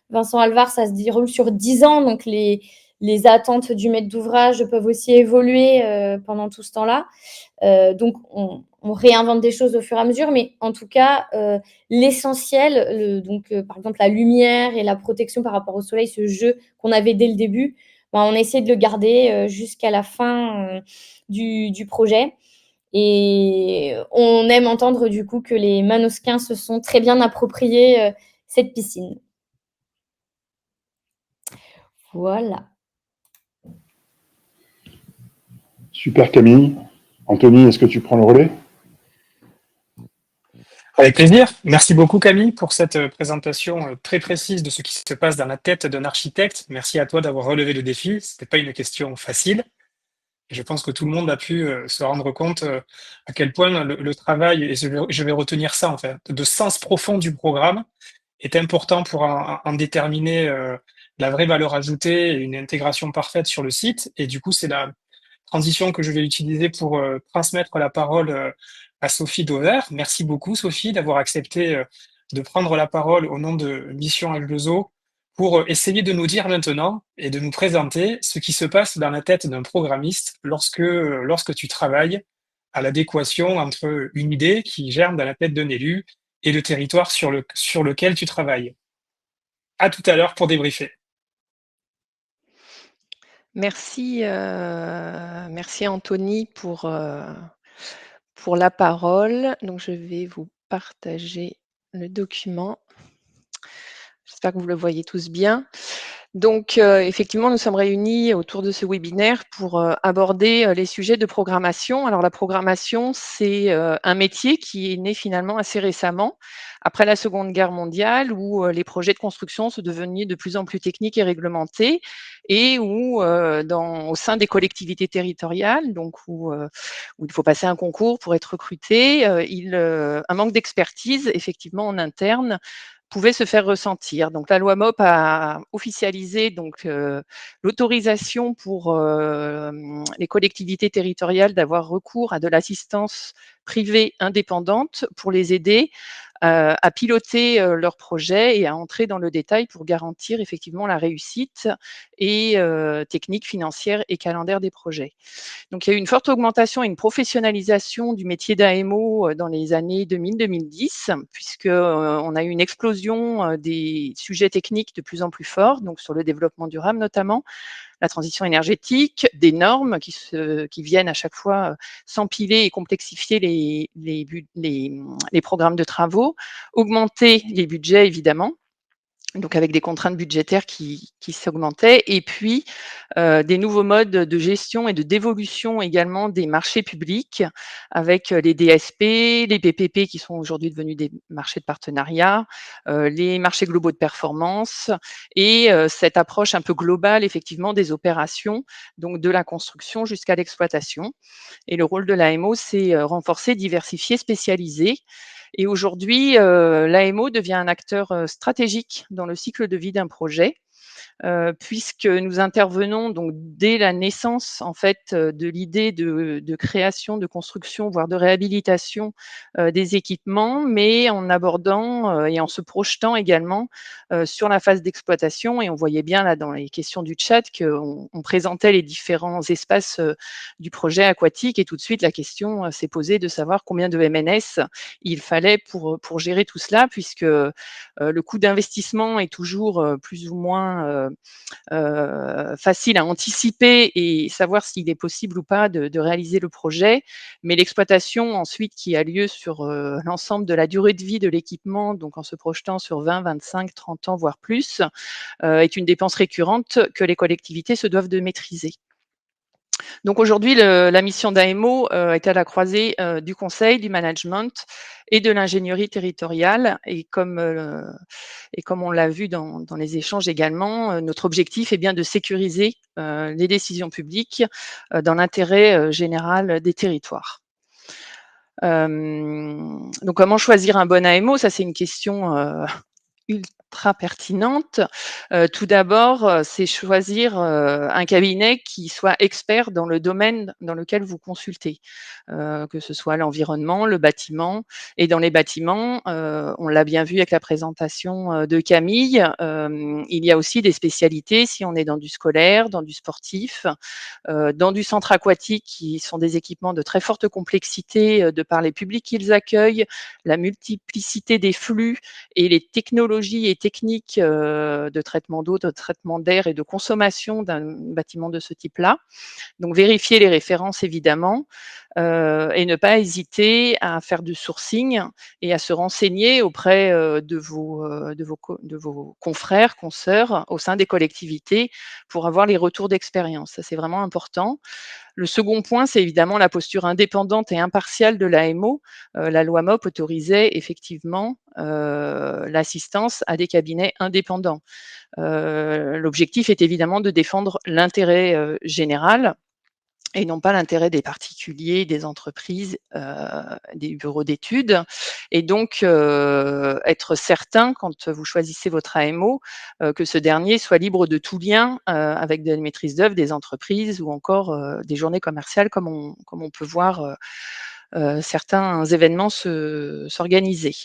Speaker 7: Vincent Alvar, ça se déroule sur 10 ans, donc les attentes du maître d'ouvrage peuvent aussi évoluer, pendant tout ce temps-là. Donc on réinvente des choses au fur et à mesure, mais en tout cas, l'essentiel, par exemple la lumière et la protection par rapport au soleil, ce jeu qu'on avait dès le début, on essaie de le garder, jusqu'à la fin, du projet, et on aime entendre du coup que les Manosquins se sont très bien appropriés, cette piscine. Voilà.
Speaker 1: Super Camille. Anthony, est-ce que tu prends le relais?
Speaker 3: Avec plaisir. Merci beaucoup Camille pour cette présentation très précise de ce qui se passe dans la tête d'un architecte. Merci à toi d'avoir relevé le défi. C'était pas une question facile. Et je pense que tout le monde a pu se rendre compte à quel point le travail, et je vais retenir ça en fait, de sens profond du programme est important pour en déterminer la vraie valeur ajoutée et une intégration parfaite sur le site. Et du coup, c'est la transition que je vais utiliser pour transmettre la parole à Sophie Dauvert. Merci beaucoup Sophie d'avoir accepté de prendre la parole au nom de Mission H2O pour essayer de nous dire maintenant et de nous présenter ce qui se passe dans la tête d'un programmiste lorsque tu travailles à l'adéquation entre une idée qui germe dans la tête d'un élu et le territoire sur lequel tu travailles. À tout à l'heure pour débriefer.
Speaker 8: Merci, merci Anthony pour la parole. Donc je vais vous partager le document. J'espère que vous le voyez tous bien. Donc, effectivement, nous sommes réunis autour de ce webinaire pour aborder les sujets de programmation. Alors, la programmation, c'est un métier qui est né finalement assez récemment, après la Seconde Guerre mondiale, où les projets de construction sont devenus de plus en plus techniques et réglementés, et où, au sein des collectivités territoriales, donc où il faut passer un concours pour être recruté, un manque d'expertise, effectivement, en interne, pouvait se faire ressentir. Donc la loi MOP a officialisé l'autorisation pour les collectivités territoriales d'avoir recours à de l'assistance privée indépendante pour les aider à piloter leurs projets et à entrer dans le détail pour garantir effectivement la réussite et technique, financière et calendaire des projets. Donc il y a eu une forte augmentation et une professionnalisation du métier d'AMO dans les années 2000-2010, puisque on a eu une explosion des sujets techniques de plus en plus forts, donc sur le développement durable notamment, la transition énergétique, des normes qui viennent à chaque fois s'empiler et complexifier les programmes de travaux, augmenter les budgets évidemment, donc avec des contraintes budgétaires qui s'augmentaient, et puis des nouveaux modes de gestion et de dévolution également des marchés publics, avec les DSP, les PPP qui sont aujourd'hui devenus des marchés de partenariat, les marchés globaux de performance, et cette approche un peu globale effectivement des opérations, donc de la construction jusqu'à l'exploitation. Et le rôle de l'AMO, c'est renforcer, diversifier, spécialiser. Et aujourd'hui, l'AMO devient un acteur stratégique dans le cycle de vie d'un projet, puisque nous intervenons donc dès la naissance en fait de l'idée de création, de construction, voire de réhabilitation des équipements, mais en abordant et en se projetant également sur la phase d'exploitation. Et on voyait bien là dans les questions du chat qu'on présentait les différents espaces du projet aquatique, et tout de suite la question s'est posée de savoir combien de MNS il fallait pour gérer tout cela, puisque le coût d'investissement est toujours plus ou moins facile à anticiper et savoir s'il est possible ou pas de réaliser le projet. Mais l'exploitation ensuite qui a lieu sur l'ensemble de la durée de vie de l'équipement, donc en se projetant sur 20, 25, 30 ans, voire plus, est une dépense récurrente que les collectivités se doivent de maîtriser. Donc aujourd'hui, la mission d'AMO est à la croisée du conseil, du management et de l'ingénierie territoriale. Et comme on l'a vu dans les échanges également, notre objectif est bien de sécuriser les décisions publiques dans l'intérêt général des territoires. Donc comment choisir un bon AMO? Ça, c'est une question ultra pertinente. Tout d'abord, c'est choisir, un cabinet qui soit expert dans le domaine dans lequel vous consultez, que ce soit l'environnement, le bâtiment et dans les bâtiments, on l'a bien vu avec la présentation, de Camille, il y a aussi des spécialités si on est dans du scolaire, dans du sportif, dans du centre aquatique qui sont des équipements de très forte complexité, de par les publics qu'ils accueillent, la multiplicité des flux et les technologies et techniques de traitement d'eau, de traitement d'air et de consommation d'un bâtiment de ce type-là. Donc vérifier les références évidemment et ne pas hésiter à faire du sourcing et à se renseigner auprès de vos confrères, consoeurs au sein des collectivités pour avoir les retours d'expérience. Ça, c'est vraiment important. Le second point, c'est évidemment la posture indépendante et impartiale de l'AMO. La loi MOP autorisait effectivement l'assistance à des cabinets indépendants. L'objectif est évidemment de défendre l'intérêt général et non pas l'intérêt des particuliers, des entreprises, des bureaux d'études. Et donc, être certain, quand vous choisissez votre AMO, que ce dernier soit libre de tout lien avec des maîtrises d'œuvre, des entreprises ou encore des journées commerciales, comme on peut voir certains événements s'organiser.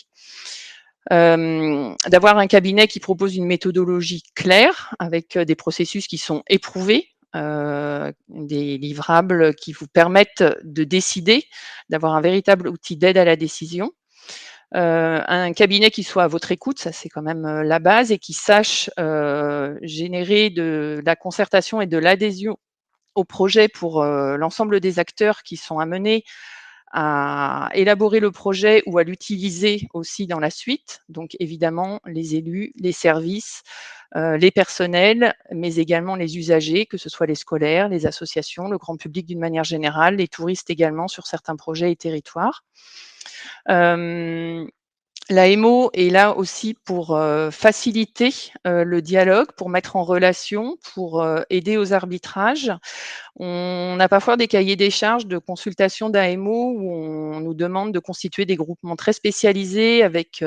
Speaker 8: D'avoir un cabinet qui propose une méthodologie claire avec des processus qui sont éprouvés, des livrables qui vous permettent de décider, d'avoir un véritable outil d'aide à la décision. Un cabinet qui soit à votre écoute, ça c'est quand même la base, et qui sache générer de la concertation et de l'adhésion au projet pour l'ensemble des acteurs qui sont amenés à élaborer le projet ou à l'utiliser aussi dans la suite. Donc évidemment, les élus, les services, les personnels, mais également les usagers, que ce soit les scolaires, les associations, le grand public d'une manière générale, les touristes également sur certains projets et territoires. L'AMO est là aussi pour faciliter le dialogue, pour mettre en relation, pour aider aux arbitrages. On a parfois des cahiers des charges de consultation d'AMO où on nous demande de constituer des groupements très spécialisés avec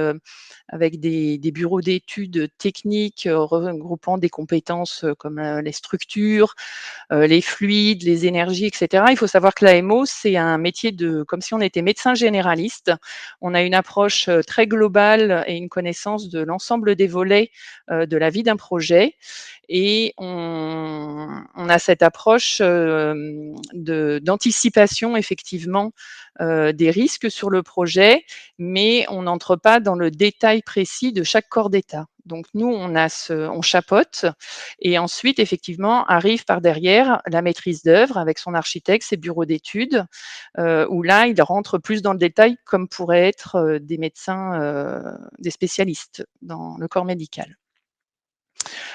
Speaker 8: des bureaux d'études techniques regroupant des compétences comme les structures, les fluides, les énergies, etc. Il faut savoir que l'AMO, c'est un métier comme si on était médecin généraliste. On a une approche très globale et une connaissance de l'ensemble des volets de la vie d'un projet. Et on a cette approche d'anticipation effectivement des risques sur le projet, mais on n'entre pas dans le détail précis de chaque corps d'état. Donc nous, on chapeaute, et ensuite effectivement arrive par derrière la maîtrise d'œuvre avec son architecte, ses bureaux d'études, où là il rentre plus dans le détail, comme pourraient être des médecins, des spécialistes dans le corps médical.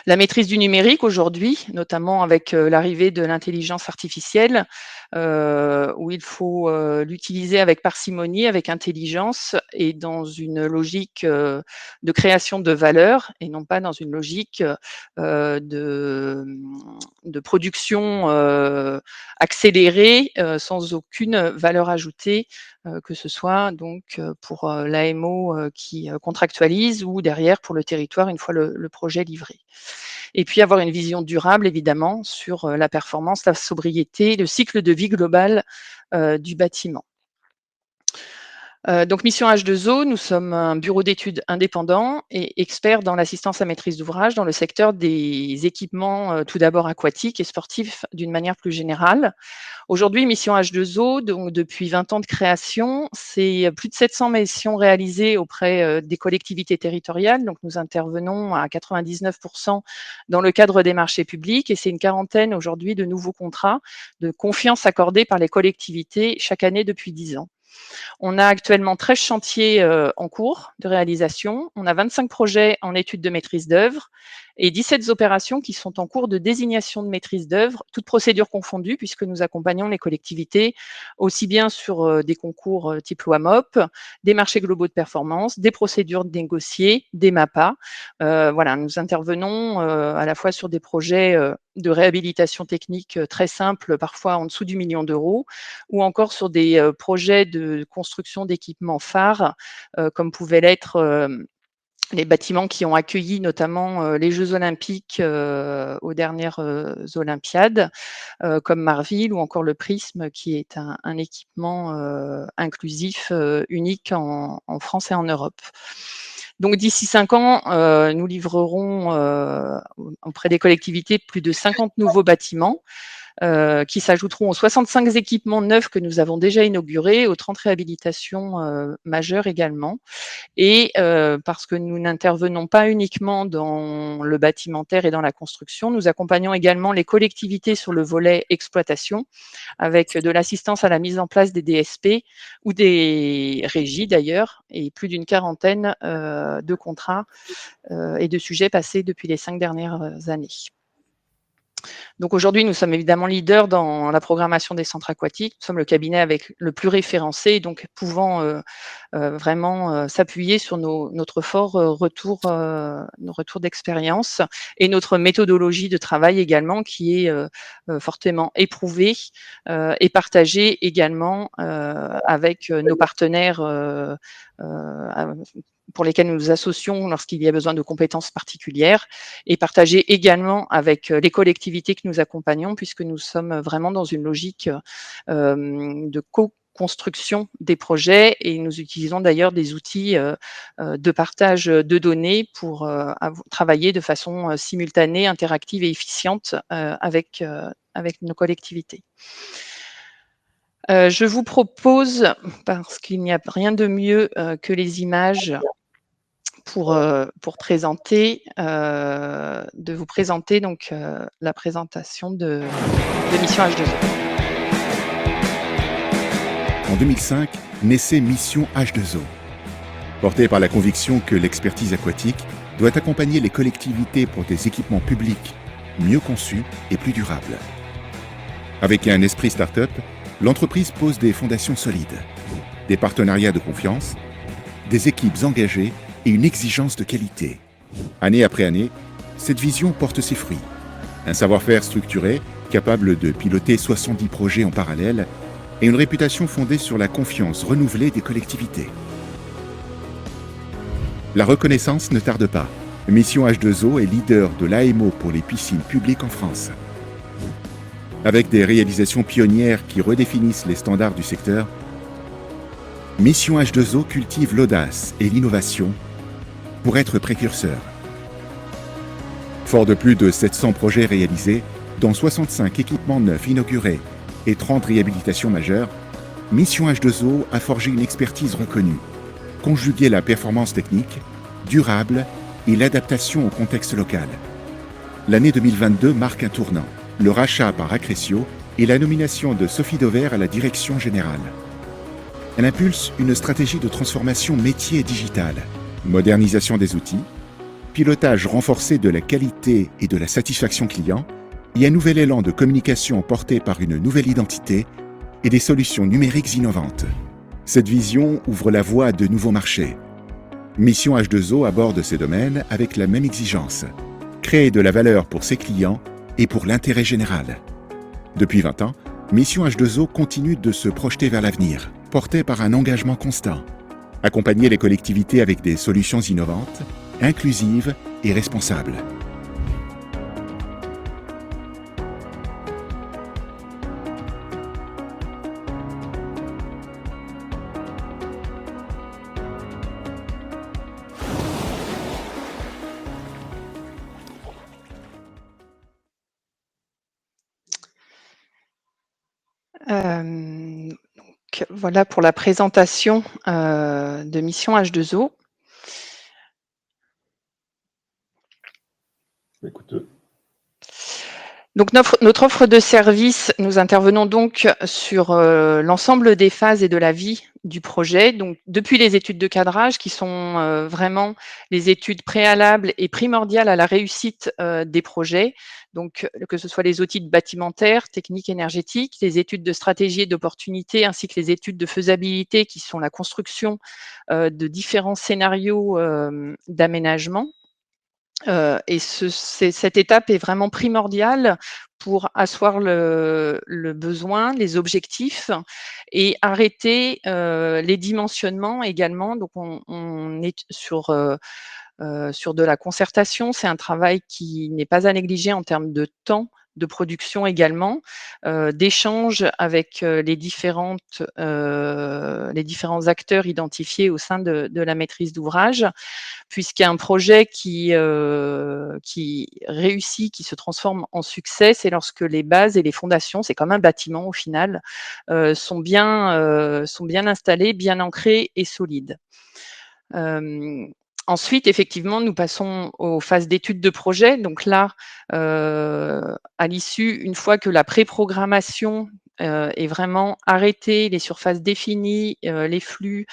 Speaker 8: La maîtrise du numérique aujourd'hui, notamment avec l'arrivée de l'intelligence artificielle, où il faut l'utiliser avec parcimonie, avec intelligence et dans une logique de création de valeur et non pas dans une logique de production accélérée sans aucune valeur ajoutée, que ce soit donc pour l'AMO qui contractualise ou derrière pour le territoire une fois le projet livré. Et puis avoir une vision durable évidemment sur la performance, la sobriété, le cycle de vie global du bâtiment. Donc Mission H2O, nous sommes un bureau d'études indépendant et expert dans l'assistance à maîtrise d'ouvrage dans le secteur des équipements tout d'abord aquatiques et sportifs d'une manière plus générale. Aujourd'hui, Mission H2O, donc depuis 20 ans de création, c'est plus de 700 missions réalisées auprès des collectivités territoriales. Donc nous intervenons à 99% dans le cadre des marchés publics, et c'est une quarantaine aujourd'hui de nouveaux contrats de confiance accordés par les collectivités chaque année depuis 10 ans. On a actuellement 13 chantiers en cours de réalisation. On a 25 projets en études de maîtrise d'œuvre et 17 opérations qui sont en cours de désignation de maîtrise d'œuvre, toutes procédures confondues, puisque nous accompagnons les collectivités aussi bien sur des concours type loi MOP, des marchés globaux de performance, des procédures négociées, des MAPA. Voilà, nous intervenons à la fois sur des projets de réhabilitation technique très simples, parfois en dessous du million d'euros, ou encore sur des projets de construction d'équipements phares, comme pouvaient l'être les bâtiments qui ont accueilli notamment les Jeux olympiques aux dernières Olympiades, comme Marville ou encore le Prisme, qui est un équipement inclusif unique en France et en Europe. Donc d'ici 5 ans, nous livrerons auprès des collectivités plus de 50 nouveaux bâtiments qui s'ajouteront aux 65 équipements neufs que nous avons déjà inaugurés, aux 30 réhabilitations majeures également. Et parce que nous n'intervenons pas uniquement dans le bâtimentaire et dans la construction, nous accompagnons également les collectivités sur le volet exploitation, avec de l'assistance à la mise en place des DSP ou des régies d'ailleurs, et plus d'une quarantaine de contrats et de sujets passés depuis les 5 dernières années. Donc aujourd'hui, nous sommes évidemment leaders dans la programmation des centres aquatiques. Nous sommes le cabinet avec le plus référencé, donc pouvant vraiment s'appuyer sur notre fort retour, nos retours d'expérience et notre méthodologie de travail également, qui est fortement éprouvée et partagée également avec nos partenaires pour lesquels nous nous associons lorsqu'il y a besoin de compétences particulières, et partager également avec les collectivités que nous accompagnons, puisque nous sommes vraiment dans une logique de co-construction des projets, et nous utilisons d'ailleurs des outils de partage de données pour travailler de façon simultanée, interactive et efficiente avec nos collectivités. Je vous propose, parce qu'il n'y a rien de mieux que les images pour présenter, de vous présenter donc la présentation de Mission H2O.
Speaker 9: En 2005, naissait Mission H2O, portée par la conviction que l'expertise aquatique doit accompagner les collectivités pour des équipements publics mieux conçus et plus durables. Avec un esprit start-up, l'entreprise pose des fondations solides, des partenariats de confiance, des équipes engagées et une exigence de qualité. Année après année, cette vision porte ses fruits. Un savoir-faire structuré, capable de piloter 70 projets en parallèle, et une réputation fondée sur la confiance renouvelée des collectivités. La reconnaissance ne tarde pas. Mission H2O est leader de l'AMO pour les piscines publiques en France. Avec des réalisations pionnières qui redéfinissent les standards du secteur, Mission H2O cultive l'audace et l'innovation pour être précurseur. Fort de plus de 700 projets réalisés, dont 65 équipements neufs inaugurés et 30 réhabilitations majeures, Mission H2O a forgé une expertise reconnue, conjugué la performance technique, durable et l'adaptation au contexte local. L'année 2022 marque un tournant, le rachat par Accrescio et la nomination de Sophie Dover à la direction générale. Elle impulse une stratégie de transformation métier et digitale, modernisation des outils, pilotage renforcé de la qualité et de la satisfaction client, et un nouvel élan de communication porté par une nouvelle identité et des solutions numériques innovantes. Cette vision ouvre la voie à de nouveaux marchés. Mission H2O aborde ces domaines avec la même exigence, créer de la valeur pour ses clients et pour l'intérêt général. Depuis 20 ans, Mission H2O continue de se projeter vers l'avenir, porté par un engagement constant. Accompagner les collectivités avec des solutions innovantes, inclusives et responsables.
Speaker 8: Donc, voilà pour la présentation de Mission H2O.
Speaker 1: Écoute.
Speaker 8: Donc notre offre de service, nous intervenons donc sur l'ensemble des phases et de la vie du projet. Donc depuis les études de cadrage qui sont vraiment les études préalables et primordiales à la réussite des projets. Donc que ce soit les audits bâtimentaires, techniques, énergétiques, les études de stratégie et d'opportunité, ainsi que les études de faisabilité qui sont la construction de différents scénarios d'aménagement. Et cette étape est vraiment primordiale pour asseoir le besoin, les objectifs et arrêter les dimensionnements également. Donc on est sur de la concertation. C'est un travail qui n'est pas à négliger en termes de temps de production également, d'échanges avec les différents acteurs identifiés au sein de la maîtrise d'ouvrage, puisqu'un projet qui réussit, qui se transforme en succès, c'est lorsque les bases et les fondations, c'est comme un bâtiment au final, sont bien installées, bien ancrées et solides. Ensuite, effectivement, nous passons aux phases d'études de projet. Donc là, à l'issue, une fois que la pré-programmation est vraiment arrêtée, les surfaces définies, les flux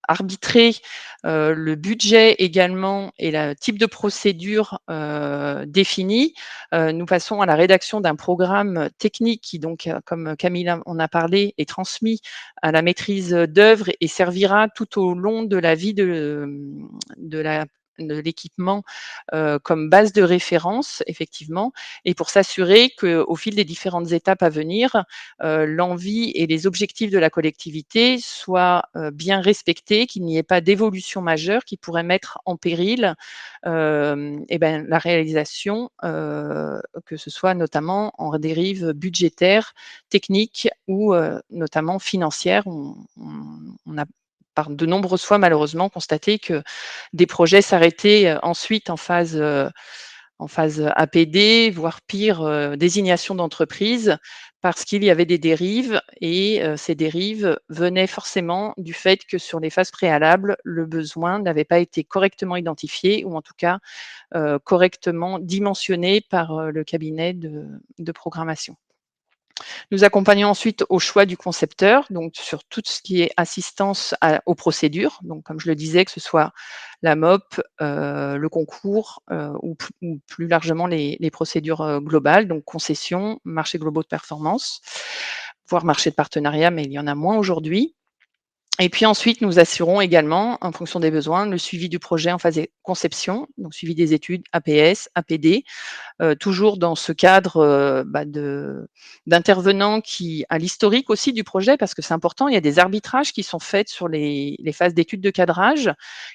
Speaker 8: arbitrés, le budget également et le type de procédure défini, nous passons à la rédaction d'un programme technique qui donc, comme Camille en a parlé, est transmis à la maîtrise d'œuvre et servira tout au long de la vie de l'équipement comme base de référence, effectivement, et pour s'assurer qu'au fil des différentes étapes à venir, l'envie et les objectifs de la collectivité soient bien respectés, qu'il n'y ait pas d'évolution majeure qui pourrait mettre en péril la réalisation, que ce soit notamment en dérive budgétaire, technique ou notamment financière. On a par de nombreuses fois malheureusement constaté que des projets s'arrêtaient ensuite en phase APD, voire pire, désignation d'entreprise, parce qu'il y avait des dérives et ces dérives venaient forcément du fait que sur les phases préalables, le besoin n'avait pas été correctement identifié ou en tout cas correctement dimensionné par le cabinet de programmation. Nous accompagnons ensuite au choix du concepteur, donc sur tout ce qui est assistance aux procédures. Donc, comme je le disais, que ce soit la MOP, le concours ou plus largement les procédures globales, donc concession, marchés globaux de performance, voire marché de partenariat, mais il y en a moins aujourd'hui. Et puis ensuite, nous assurons également, en fonction des besoins, le suivi du projet en phase de conception, donc suivi des études APS, APD, toujours dans ce cadre d'intervenants qui à l'historique aussi du projet, parce que c'est important, il y a des arbitrages qui sont faits sur les phases d'études de cadrage,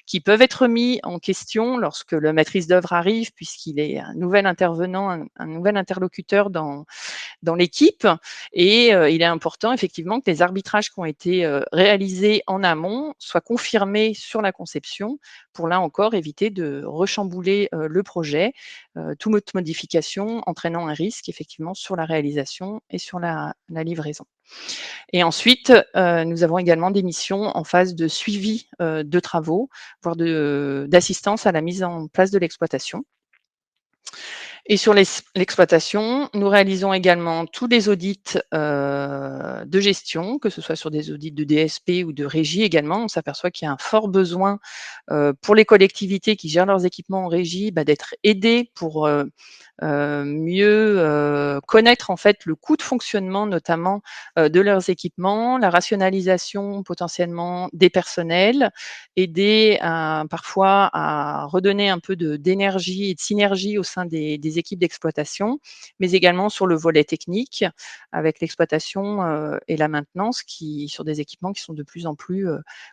Speaker 8: qui peuvent être mis en question lorsque le maîtrise d'œuvre arrive, puisqu'il est un nouvel intervenant, un nouvel interlocuteur dans l'équipe. Et il est important effectivement que les arbitrages qui ont été réalisés en amont soient confirmés sur la conception pour là encore éviter de rechambouler le projet, toute modification entraînant un risque effectivement sur la réalisation et sur la livraison. Et ensuite, nous avons également des missions en phase de suivi de travaux, voire d'assistance à la mise en place de l'exploitation. Et sur l'exploitation, nous réalisons également tous les audits de gestion, que ce soit sur des audits de DSP ou de régie également. On s'aperçoit qu'il y a un fort besoin pour les collectivités qui gèrent leurs équipements en régie, d'être aidées pour mieux connaître en fait le coût de fonctionnement notamment de leurs équipements, la rationalisation potentiellement des personnels, aider parfois à redonner un peu d'énergie et de synergie au sein des équipes d'exploitation, mais également sur le volet technique avec l'exploitation et la maintenance sur des équipements qui sont de plus en plus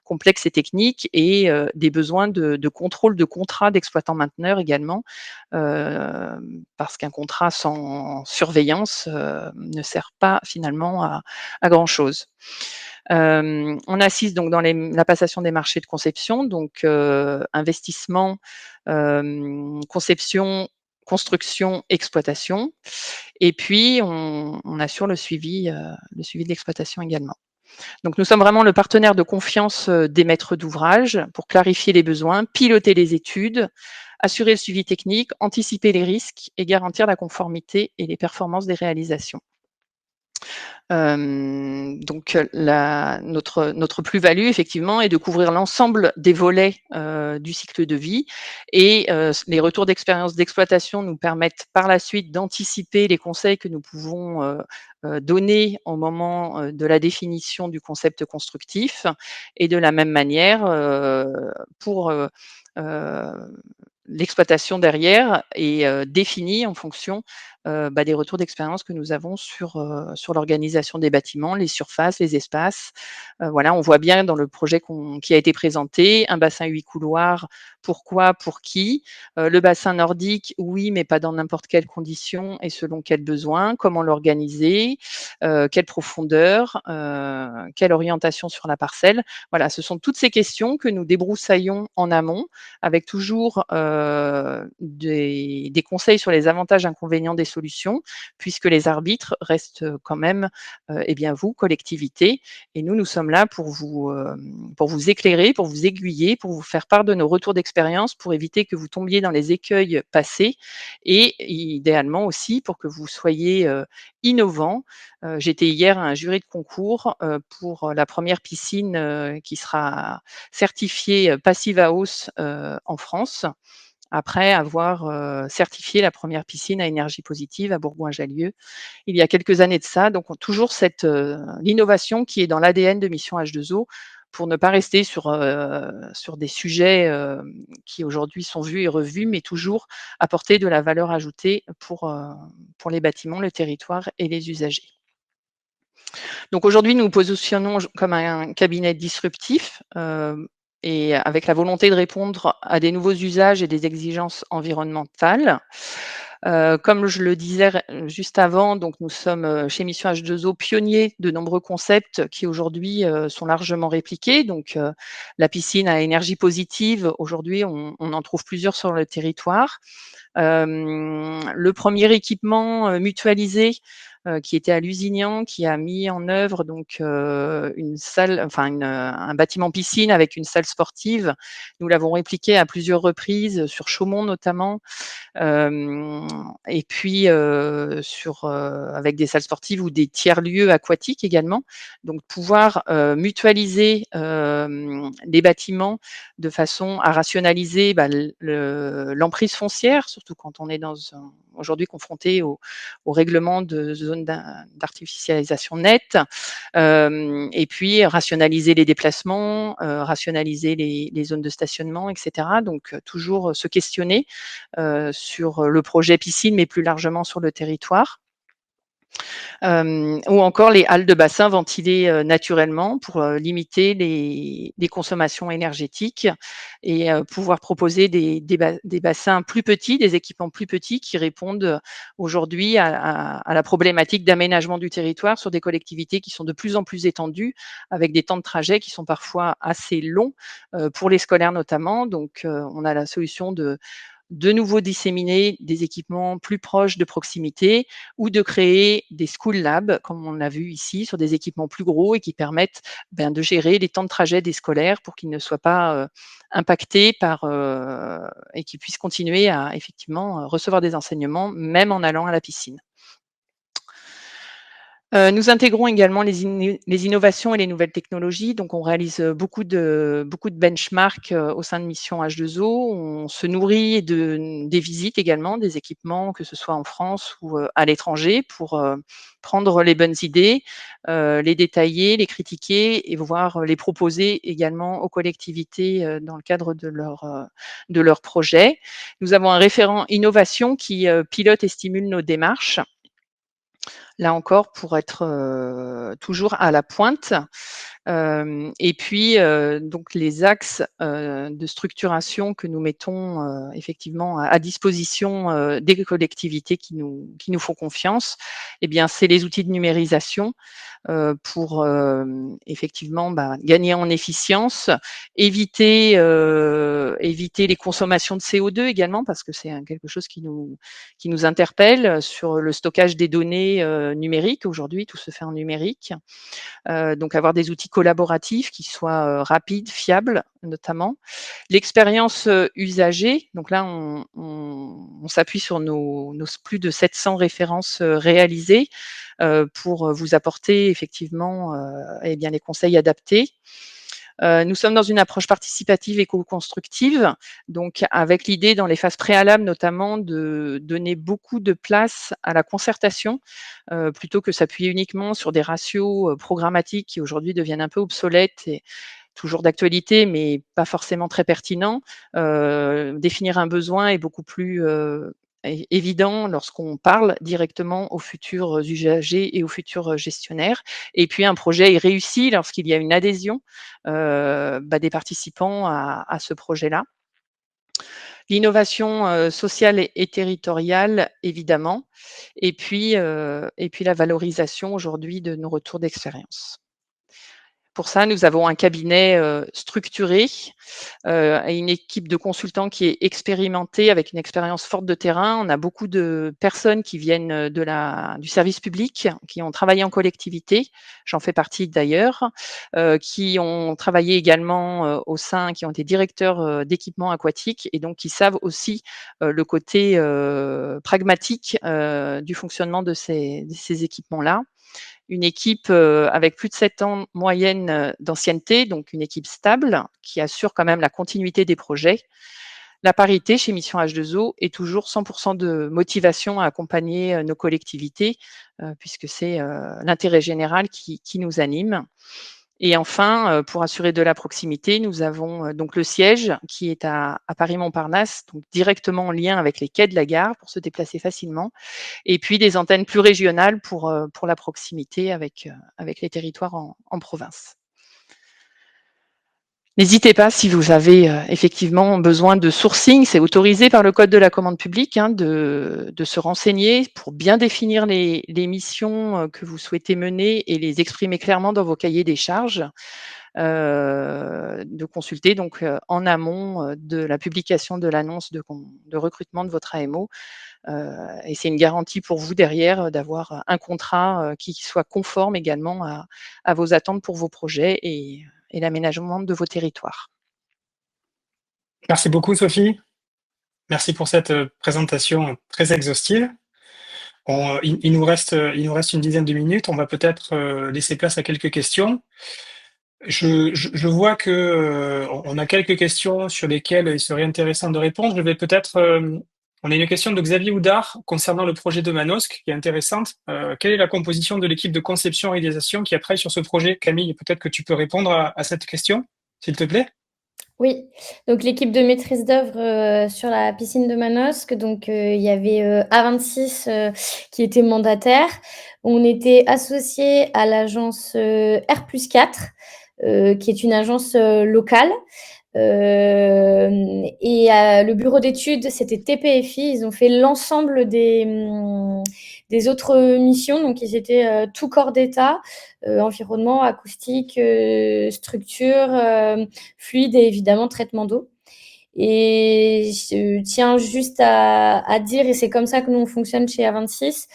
Speaker 8: complexes et techniques et des besoins de contrôle de contrat d'exploitant-mainteneur également, parce qu'un contrat sans surveillance ne sert pas finalement à grand-chose. On assiste donc dans la passation des marchés de conception, donc investissement, conception, construction, exploitation. Et puis, on assure le suivi de l'exploitation également. Donc, nous sommes vraiment le partenaire de confiance des maîtres d'ouvrage pour clarifier les besoins, piloter les études, assurer le suivi technique, anticiper les risques et garantir la conformité et les performances des réalisations. Donc notre plus-value effectivement est de couvrir l'ensemble des volets du cycle de vie et les retours d'expérience d'exploitation nous permettent par la suite d'anticiper les conseils que nous pouvons donner au moment de la définition du concept constructif et de la même manière pour l'exploitation derrière est définie en fonction des retours d'expérience que nous avons sur l'organisation des bâtiments, les surfaces, les espaces. Voilà, on voit bien dans le projet qui a été présenté, un bassin 8 couloirs, pourquoi, pour qui. Le bassin nordique, oui, mais pas dans n'importe quelles conditions et selon quels besoins, comment l'organiser, quelle profondeur, quelle orientation sur la parcelle. Voilà, ce sont toutes ces questions que nous débroussaillons en amont avec toujours des conseils sur les avantages et inconvénients des solutions, puisque les arbitres restent quand même vous, collectivité, et nous sommes là pour vous éclairer, pour vous aiguiller, pour vous faire part de nos retours d'expérience, pour éviter que vous tombiez dans les écueils passés, et idéalement aussi pour que vous soyez innovants. J'étais hier à un jury de concours pour la première piscine qui sera certifiée Passive House en France, après avoir certifié la première piscine à énergie positive à Bourgoin-Jallieu il y a quelques années de ça. Donc toujours l'innovation qui est dans l'ADN de Mission H2O, pour ne pas rester sur des sujets qui aujourd'hui sont vus et revus, mais toujours apporter de la valeur ajoutée pour les bâtiments, le territoire et les usagers. Donc aujourd'hui, nous nous positionnons comme un cabinet disruptif et avec la volonté de répondre à des nouveaux usages et des exigences environnementales. Comme je le disais juste avant, donc nous sommes chez Mission H2O pionniers de nombreux concepts qui aujourd'hui sont largement répliqués. Donc la piscine à énergie positive, aujourd'hui on en trouve plusieurs sur le territoire. Le premier équipement mutualisé qui était à Lusignan, qui a mis en œuvre donc une salle, enfin un bâtiment piscine avec une salle sportive. Nous l'avons répliqué à plusieurs reprises sur Chaumont notamment, et puis avec des salles sportives ou des tiers-lieux aquatiques également. Donc pouvoir mutualiser les bâtiments de façon à rationaliser l'emprise foncière, surtout quand on est aujourd'hui confronté au règlement de zones d'artificialisation nette, et puis rationaliser les déplacements, rationaliser les zones de stationnement, etc. Donc toujours se questionner sur le projet piscine, mais plus largement sur le territoire. Ou encore les halles de bassin ventilées naturellement pour limiter les consommations énergétiques et pouvoir proposer des bassins plus petits, des équipements plus petits qui répondent aujourd'hui à la problématique d'aménagement du territoire sur des collectivités qui sont de plus en plus étendues, avec des temps de trajet qui sont parfois assez longs pour les scolaires notamment. Donc on a la solution de nouveau disséminer des équipements plus proches de proximité ou de créer des school labs, comme on l'a vu ici, sur des équipements plus gros et qui permettent de gérer les temps de trajet des scolaires pour qu'ils ne soient pas impactés et qu'ils puissent continuer à effectivement recevoir des enseignements, même en allant à la piscine. Nous intégrons également les innovations et les nouvelles technologies. Donc, on réalise beaucoup de benchmarks au sein de Mission H2O. On se nourrit des visites également, des équipements, que ce soit en France ou à l'étranger, pour prendre les bonnes idées, les détailler, les critiquer et voir les proposer également aux collectivités dans le cadre de leur projet. Nous avons un référent innovation qui pilote et stimule nos démarches. Là encore, pour être toujours à la pointe. Et puis, donc les axes de structuration que nous mettons effectivement à disposition des collectivités qui nous font confiance, eh bien, c'est les outils de numérisation pour effectivement gagner en efficience, éviter les consommations de CO2 également, parce que c'est quelque chose qui nous interpelle sur le stockage des données numériques. Aujourd'hui, tout se fait en numérique. Donc avoir des outils collaboratif, qui soit rapide, fiable notamment. L'expérience usagée, donc là on s'appuie sur nos plus de 700 références réalisées pour vous apporter effectivement eh bien, les conseils adaptés. Nous sommes dans une approche participative et co-constructive, donc avec l'idée dans les phases préalables notamment de donner beaucoup de place à la concertation, plutôt que s'appuyer uniquement sur des ratios programmatiques qui aujourd'hui deviennent un peu obsolètes et toujours d'actualité, mais pas forcément très pertinents. Définir un besoin est beaucoup plus évident lorsqu'on parle directement aux futurs usagers et aux futurs gestionnaires. Et puis un projet est réussi lorsqu'il y a une adhésion des participants à ce projet-là. L'innovation sociale et territoriale, évidemment, et puis la valorisation aujourd'hui de nos retours d'expérience. Pour ça, nous avons un cabinet structuré et une équipe de consultants qui est expérimentée avec une expérience forte de terrain. On a beaucoup de personnes qui viennent du service public, qui ont travaillé en collectivité, j'en fais partie d'ailleurs, qui ont travaillé également qui ont été directeurs d'équipements aquatiques et donc qui savent aussi le côté pragmatique du fonctionnement de ces équipements-là. Une équipe avec plus de 7 ans moyenne d'ancienneté, donc une équipe stable qui assure quand même la continuité des projets. La parité chez Mission H2O est toujours 100% de motivation à accompagner nos collectivités, puisque c'est l'intérêt général qui nous anime. Et enfin, pour assurer de la proximité, nous avons donc le siège qui est à Paris-Montparnasse, donc directement en lien avec les quais de la gare pour se déplacer facilement. Et puis des antennes plus régionales pour la proximité avec les territoires en province. N'hésitez pas si vous avez effectivement besoin de sourcing, c'est autorisé par le Code de la commande publique de se renseigner pour bien définir les missions que vous souhaitez mener et les exprimer clairement dans vos cahiers des charges. De consulter donc en amont de la publication de l'annonce de recrutement de votre AMO. Et c'est une garantie pour vous derrière d'avoir un contrat qui soit conforme également à vos attentes pour vos projets et l'aménagement de vos territoires.
Speaker 3: Merci beaucoup, Sophie. Merci pour cette présentation très exhaustive. Il nous reste une dizaine de minutes. On va peut-être laisser place à quelques questions. Je vois que on a quelques questions sur lesquelles il serait intéressant de répondre. Je vais peut-être on a une question de Xavier Houdard concernant le projet de Manosque qui est intéressante. Quelle est la composition de l'équipe de conception et réalisation qui a travaillé sur ce projet? Camille, peut-être que tu peux répondre à cette question, s'il te plaît.
Speaker 7: Oui, donc l'équipe de maîtrise d'œuvre sur la piscine de Manosque, donc il y avait A26 qui était mandataire. On était associé à l'agence R+4, qui est une agence locale. Et le bureau d'études, c'était TPFI. Ils ont fait l'ensemble des autres missions. Donc, ils étaient tout corps d'État, environnement, acoustique, structure, fluide et évidemment traitement d'eau. Et je tiens juste à dire, et c'est comme ça que nous on fonctionne chez A26,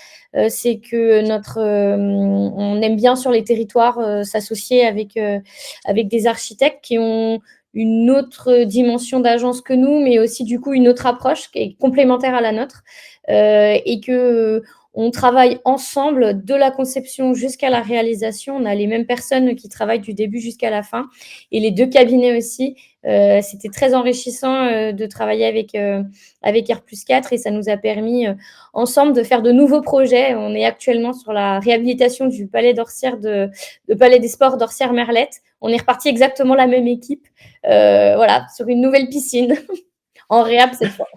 Speaker 7: c'est que on aime bien sur les territoires s'associer avec des architectes qui ont une autre dimension d'agence que nous, mais aussi du coup une autre approche qui est complémentaire à la nôtre, et que on travaille ensemble de la conception jusqu'à la réalisation. On a les mêmes personnes qui travaillent du début jusqu'à la fin, et les deux cabinets aussi. C'était très enrichissant de travailler avec R+4 et ça nous a permis ensemble de faire de nouveaux projets. On est actuellement sur la réhabilitation du palais d'Orsières de palais des sports d'Orsières-Merlette. On est reparti exactement la même équipe, voilà, sur une nouvelle piscine en réhab cette fois.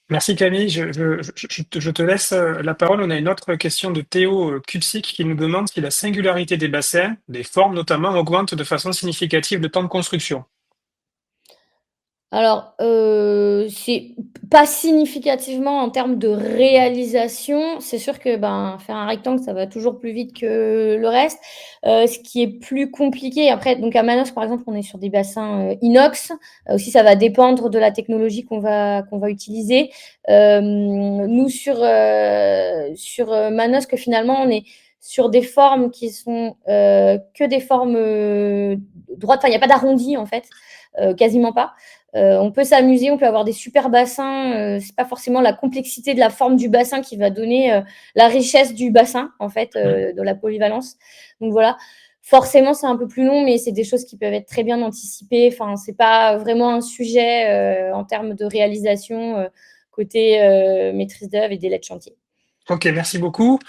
Speaker 3: Merci Camille, je te laisse la parole. On a une autre question de Théo Kupsik qui nous demande si la singularité des bassins, des formes notamment, augmente de façon significative le temps de construction.
Speaker 7: Alors, c'est pas significativement en termes de réalisation. C'est sûr que faire un rectangle, ça va toujours plus vite que le reste. Ce qui est plus compliqué, après, donc à Manosque, par exemple, on est sur des bassins inox. Aussi, ça va dépendre de la technologie qu'on va utiliser. Nous, sur Manosque, finalement, on est sur des formes qui sont que des formes droites. Enfin, il n'y a pas d'arrondi, en fait, quasiment pas. On peut s'amuser, on peut avoir des super bassins. C'est pas forcément la complexité de la forme du bassin qui va donner la richesse du bassin, en fait, de la polyvalence. Donc voilà. Forcément, c'est un peu plus long, mais c'est des choses qui peuvent être très bien anticipées. Enfin, c'est pas vraiment un sujet en termes de réalisation côté maîtrise d'œuvre et délai de chantier.
Speaker 3: Ok, merci beaucoup.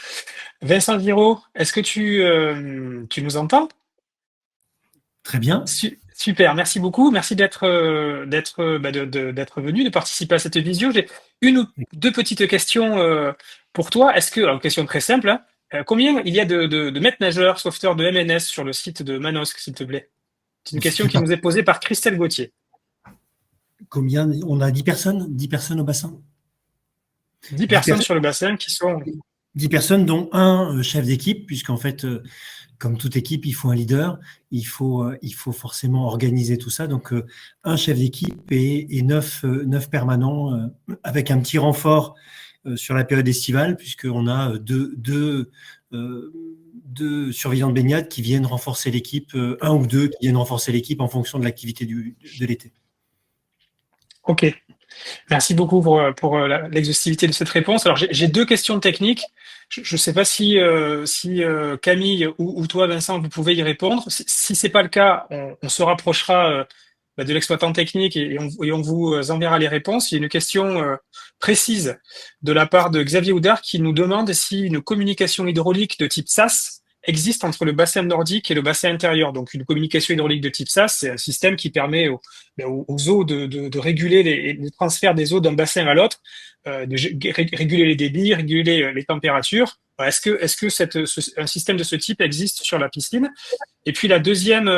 Speaker 3: Vincent Giraud, est-ce que tu nous entends?
Speaker 10: Très bien.
Speaker 3: Super, merci beaucoup. Merci d'être venu, de participer à cette visio. J'ai une ou deux petites questions pour toi. Alors, question très simple, hein. Combien il y a de maîtres nageurs, sauveteurs de MNS sur le site de Manosque, s'il te plaît? C'est une question qui nous est posée par Christelle Gauthier.
Speaker 10: Combien? On a 10 personnes? 10 personnes au bassin?
Speaker 3: 10 personnes sur le bassin qui sont...
Speaker 10: 10 personnes, dont un chef d'équipe, puisqu'en fait, comme toute équipe, il faut un leader, il faut forcément organiser tout ça. Donc, un chef d'équipe et 9 permanents, avec un petit renfort sur la période estivale, puisqu'on a deux surveillants de baignade qui viennent renforcer l'équipe, un ou deux qui viennent renforcer l'équipe en fonction de l'activité de l'été.
Speaker 3: Ok. Merci beaucoup pour l'exhaustivité de cette réponse. Alors, j'ai deux questions techniques. Je ne sais pas si Camille ou toi, Vincent, vous pouvez y répondre. Si c'est pas le cas, on se rapprochera de l'exploitant technique et on vous enverra les réponses. Il y a une question précise de la part de Xavier Houdard qui nous demande si une communication hydraulique de type SAS existe entre le bassin nordique et le bassin intérieur. Donc, une communication hydraulique de type SAS, c'est un système qui permet aux eaux de réguler les transferts des eaux d'un bassin à l'autre, de réguler les débits, réguler les températures. Est-ce que un système de ce type existe sur la piscine? Et puis la deuxième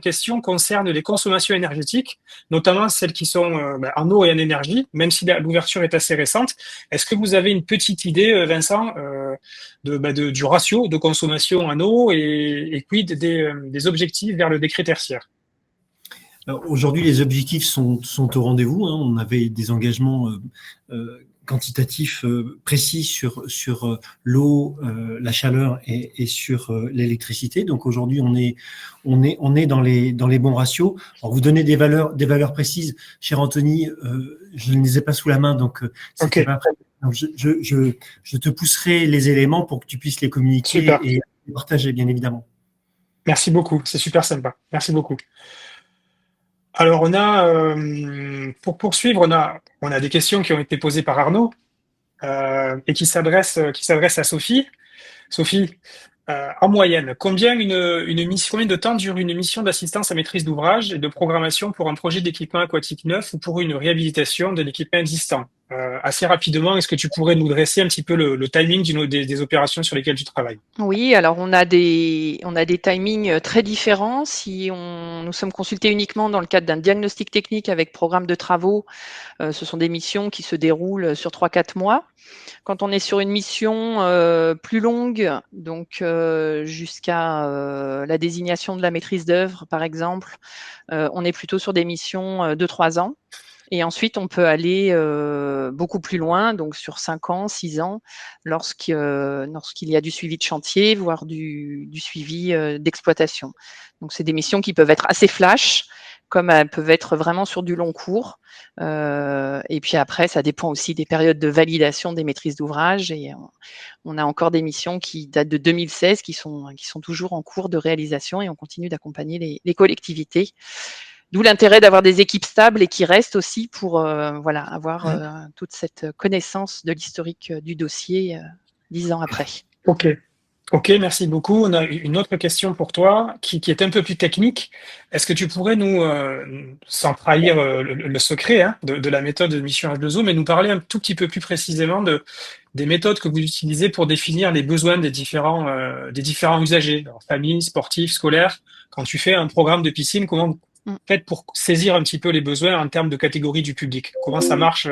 Speaker 3: question concerne les consommations énergétiques, notamment celles qui sont en eau et en énergie, même si l'ouverture est assez récente. Est-ce que vous avez une petite idée, Vincent, du ratio de consommation en eau et quid des objectifs vers le décret tertiaire?
Speaker 10: Aujourd'hui, les objectifs sont au rendez-vous, hein. On avait des engagements quantitatifs précis sur l'eau, la chaleur et sur l'électricité. Donc aujourd'hui, on est dans les bons ratios. Alors vous donnez des valeurs précises, cher Anthony. Je ne les ai pas sous la main, donc
Speaker 3: okay.
Speaker 10: Donc je te pousserai les éléments pour que tu puisses les communiquer
Speaker 3: Super.
Speaker 10: Et partager, bien évidemment.
Speaker 3: Merci beaucoup, c'est super sympa. Merci beaucoup. Alors, pour poursuivre, on a des questions qui ont été posées par Arnaud et qui s'adressent à Sophie. Sophie, en moyenne, combien de temps dure une mission d'assistance à maîtrise d'ouvrage et de programmation pour un projet d'équipement aquatique neuf ou pour une réhabilitation de l'équipement existant? Assez rapidement, est-ce que tu pourrais nous dresser un petit peu le timing des opérations sur lesquelles tu travailles?
Speaker 8: Oui, alors on a des timings très différents. Si nous sommes consultés uniquement dans le cadre d'un diagnostic technique avec programme de travaux, ce sont des missions qui se déroulent sur 3-4 mois. Quand on est sur une mission plus longue, donc jusqu'à la désignation de la maîtrise d'œuvre, par exemple, on est plutôt sur des missions de 3 ans. Et ensuite, on peut aller beaucoup plus loin, donc sur 5 ans, 6 ans, lorsqu'il y a du suivi de chantier, voire du suivi d'exploitation. Donc, c'est des missions qui peuvent être assez flash, comme elles peuvent être vraiment sur du long cours. Et puis après, ça dépend aussi des périodes de validation des maîtrises d'ouvrage. Et on a encore des missions qui datent de 2016, qui sont toujours en cours de réalisation, et on continue d'accompagner les collectivités. D'où l'intérêt d'avoir des équipes stables et qui restent aussi pour avoir toute cette connaissance de l'historique du dossier 10 ans après.
Speaker 3: Ok, merci beaucoup. On a une autre question pour toi qui est un peu plus technique. Est-ce que tu pourrais nous, sans trahir le secret de la méthode de mission H2O, mais nous parler un tout petit peu plus précisément des méthodes que vous utilisez pour définir les besoins des différents usagers, alors, familles, sportifs, scolaires. Quand tu fais un programme de piscine, comment faites pour saisir un petit peu les besoins en termes de catégorie du public? Comment ça marche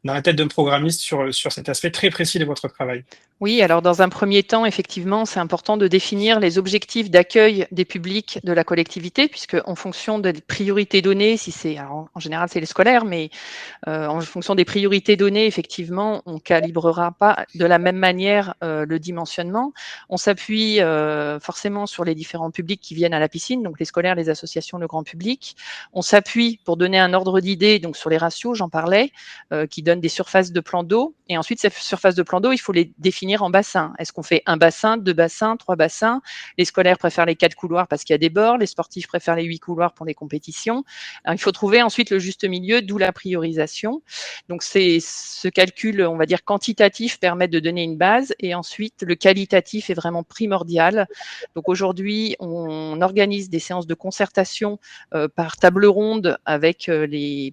Speaker 3: dans la tête d'un programmiste sur cet aspect très précis de votre travail?
Speaker 8: Oui, alors dans un premier temps, effectivement, c'est important de définir les objectifs d'accueil des publics de la collectivité, puisque en fonction des priorités données, si c'est, alors en général c'est les scolaires, mais en fonction des priorités données, effectivement, on calibrera pas de la même manière le dimensionnement. On s'appuie forcément sur les différents publics qui viennent à la piscine, donc les scolaires, les associations, le grand public. On s'appuie pour donner un ordre d'idée, donc sur les ratios, j'en parlais, qui donnent des surfaces de plan d'eau. Et ensuite, ces surfaces de plan d'eau, il faut les définir en bassins. Est-ce qu'on fait un bassin, 2 bassins, 3 bassins? Les scolaires préfèrent les 4 couloirs parce qu'il y a des bords. Les sportifs préfèrent les 8 couloirs pour les compétitions. Alors, il faut trouver ensuite le juste milieu, d'où la priorisation. Donc, ce calcul, on va dire quantitatif, permet de donner une base. Et ensuite, le qualitatif est vraiment primordial. Donc, aujourd'hui, on organise des séances de concertation par table ronde avec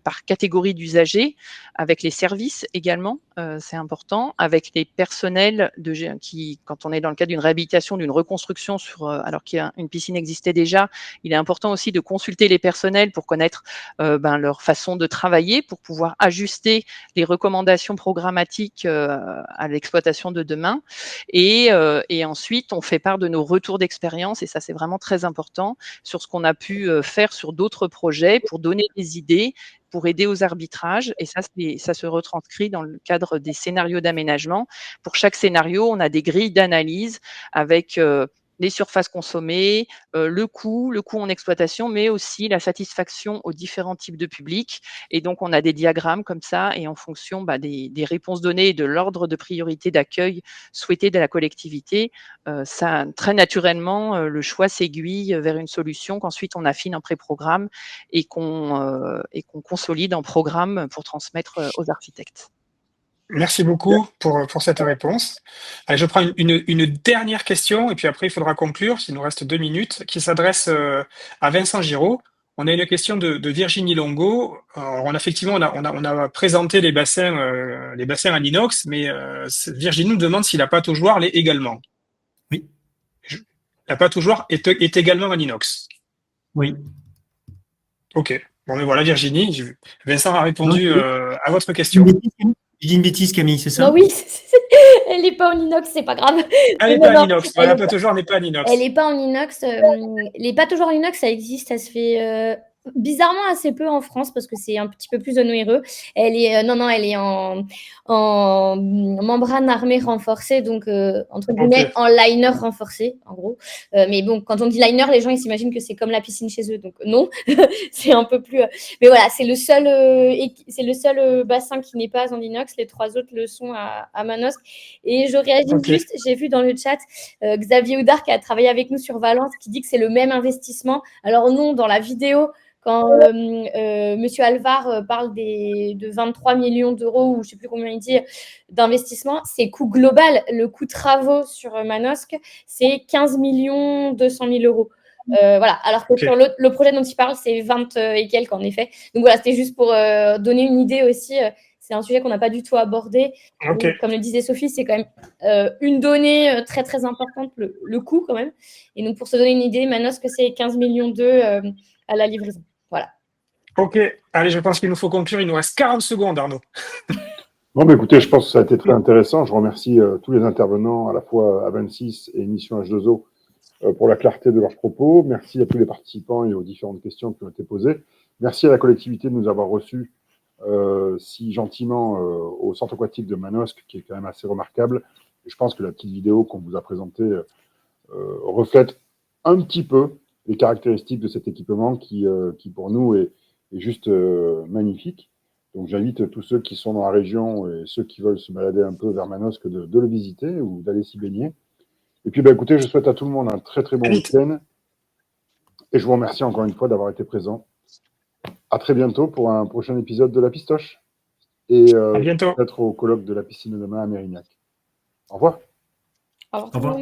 Speaker 8: par catégorie d'usagers, avec les services également, c'est important, avec les personnels qui, quand on est dans le cadre d'une réhabilitation, d'une reconstruction alors qu'une piscine existait déjà, il est important aussi de consulter les personnels pour connaître leur façon de travailler, pour pouvoir ajuster les recommandations programmatiques à l'exploitation de demain. Et ensuite, on fait part de nos retours d'expérience, et ça c'est vraiment très important, sur ce qu'on a pu faire sur d'autres projets pour donner des idées, pour aider aux arbitrages. Et ça se retranscrit dans le cadre des scénarios d'aménagement. Pour chaque scénario, on a des grilles d'analyse avec les surfaces consommées, le coût en exploitation, mais aussi la satisfaction aux différents types de publics. Et donc, on a des diagrammes comme ça, et en fonction des réponses données et de l'ordre de priorité d'accueil souhaité de la collectivité, ça, très naturellement, le choix s'aiguille vers une solution qu'ensuite on affine en pré-programme et qu'on consolide en programme pour transmettre aux architectes.
Speaker 3: Merci beaucoup pour cette réponse. Allez, je prends une dernière question et puis après il faudra conclure, il nous reste 2 minutes, qui s'adresse à Vincent Giraud. On a une question de Virginie Longo. Alors, on a présenté les bassins en inox, mais Virginie nous demande si la pâte aux joueurs l'est également.
Speaker 10: Oui.
Speaker 3: La pâte aux joueurs est également en inox.
Speaker 10: Oui.
Speaker 3: Ok. Bon, mais voilà, Virginie, Vincent a répondu à votre question.
Speaker 10: Je dis une bêtise, Camille, c'est ça?
Speaker 7: Non, oui, elle n'est pas en inox, c'est pas grave.
Speaker 3: Elle n'est pas en inox. La pâte aux joueurs n'est pas en inox.
Speaker 7: Elle n'est pas en inox. Les pâtes aux joueurs en inox, ça existe, ça se fait bizarrement assez peu en France parce que c'est un petit peu plus onéreux. Elle est en membrane armée renforcée, donc entre guillemets en liner renforcé, en gros. Mais bon, quand on dit liner, les gens ils s'imaginent que c'est comme la piscine chez eux, donc non, c'est un peu plus. Mais voilà, c'est le seul bassin qui n'est pas en inox. Les 3 autres le sont à Manosque. Et je réagis juste. J'ai vu dans le chat Xavier Houdard qui a travaillé avec nous sur Valence qui dit que c'est le même investissement. Alors non, dans la vidéo. Quand Monsieur Alvar parle de 23 millions d'euros, ou je ne sais plus combien il dit, d'investissement, c'est coût global. Le coût travaux sur Manosque, c'est 15 200 000 euros. Voilà. Alors que sur le projet dont il parle, c'est 20 et quelques en effet. Donc voilà, c'était juste pour donner une idée aussi. C'est un sujet qu'on n'a pas du tout abordé. Donc, comme le disait Sophie, c'est quand même une donnée très très importante, le coût quand même. Et donc pour se donner une idée, Manosque, c'est 15 millions à la livraison. Voilà.
Speaker 3: Ok, allez, je pense qu'il nous faut conclure. Il nous reste 40 secondes, Arnaud.
Speaker 1: Bon, bah, écoutez, je pense que ça a été très intéressant. Je remercie tous les intervenants, à la fois A26 et Mission H2O, pour la clarté de leurs propos. Merci à tous les participants et aux différentes questions qui ont été posées. Merci à la collectivité de nous avoir reçus si gentiment au centre aquatique de Manosque, qui est quand même assez remarquable. Et je pense que la petite vidéo qu'on vous a présentée reflète un petit peu les caractéristiques de cet équipement qui pour nous, est juste magnifique. Donc, j'invite tous ceux qui sont dans la région et ceux qui veulent se balader un peu vers Manosque de le visiter ou d'aller s'y baigner. Et puis, écoutez, je souhaite à tout le monde un très, très bon week-end. Et je vous remercie encore une fois d'avoir été présent. À très bientôt pour un prochain épisode de La Pistoche. Et peut-être au colloque de la piscine de demain à Mérignac. Au revoir.
Speaker 7: Au revoir.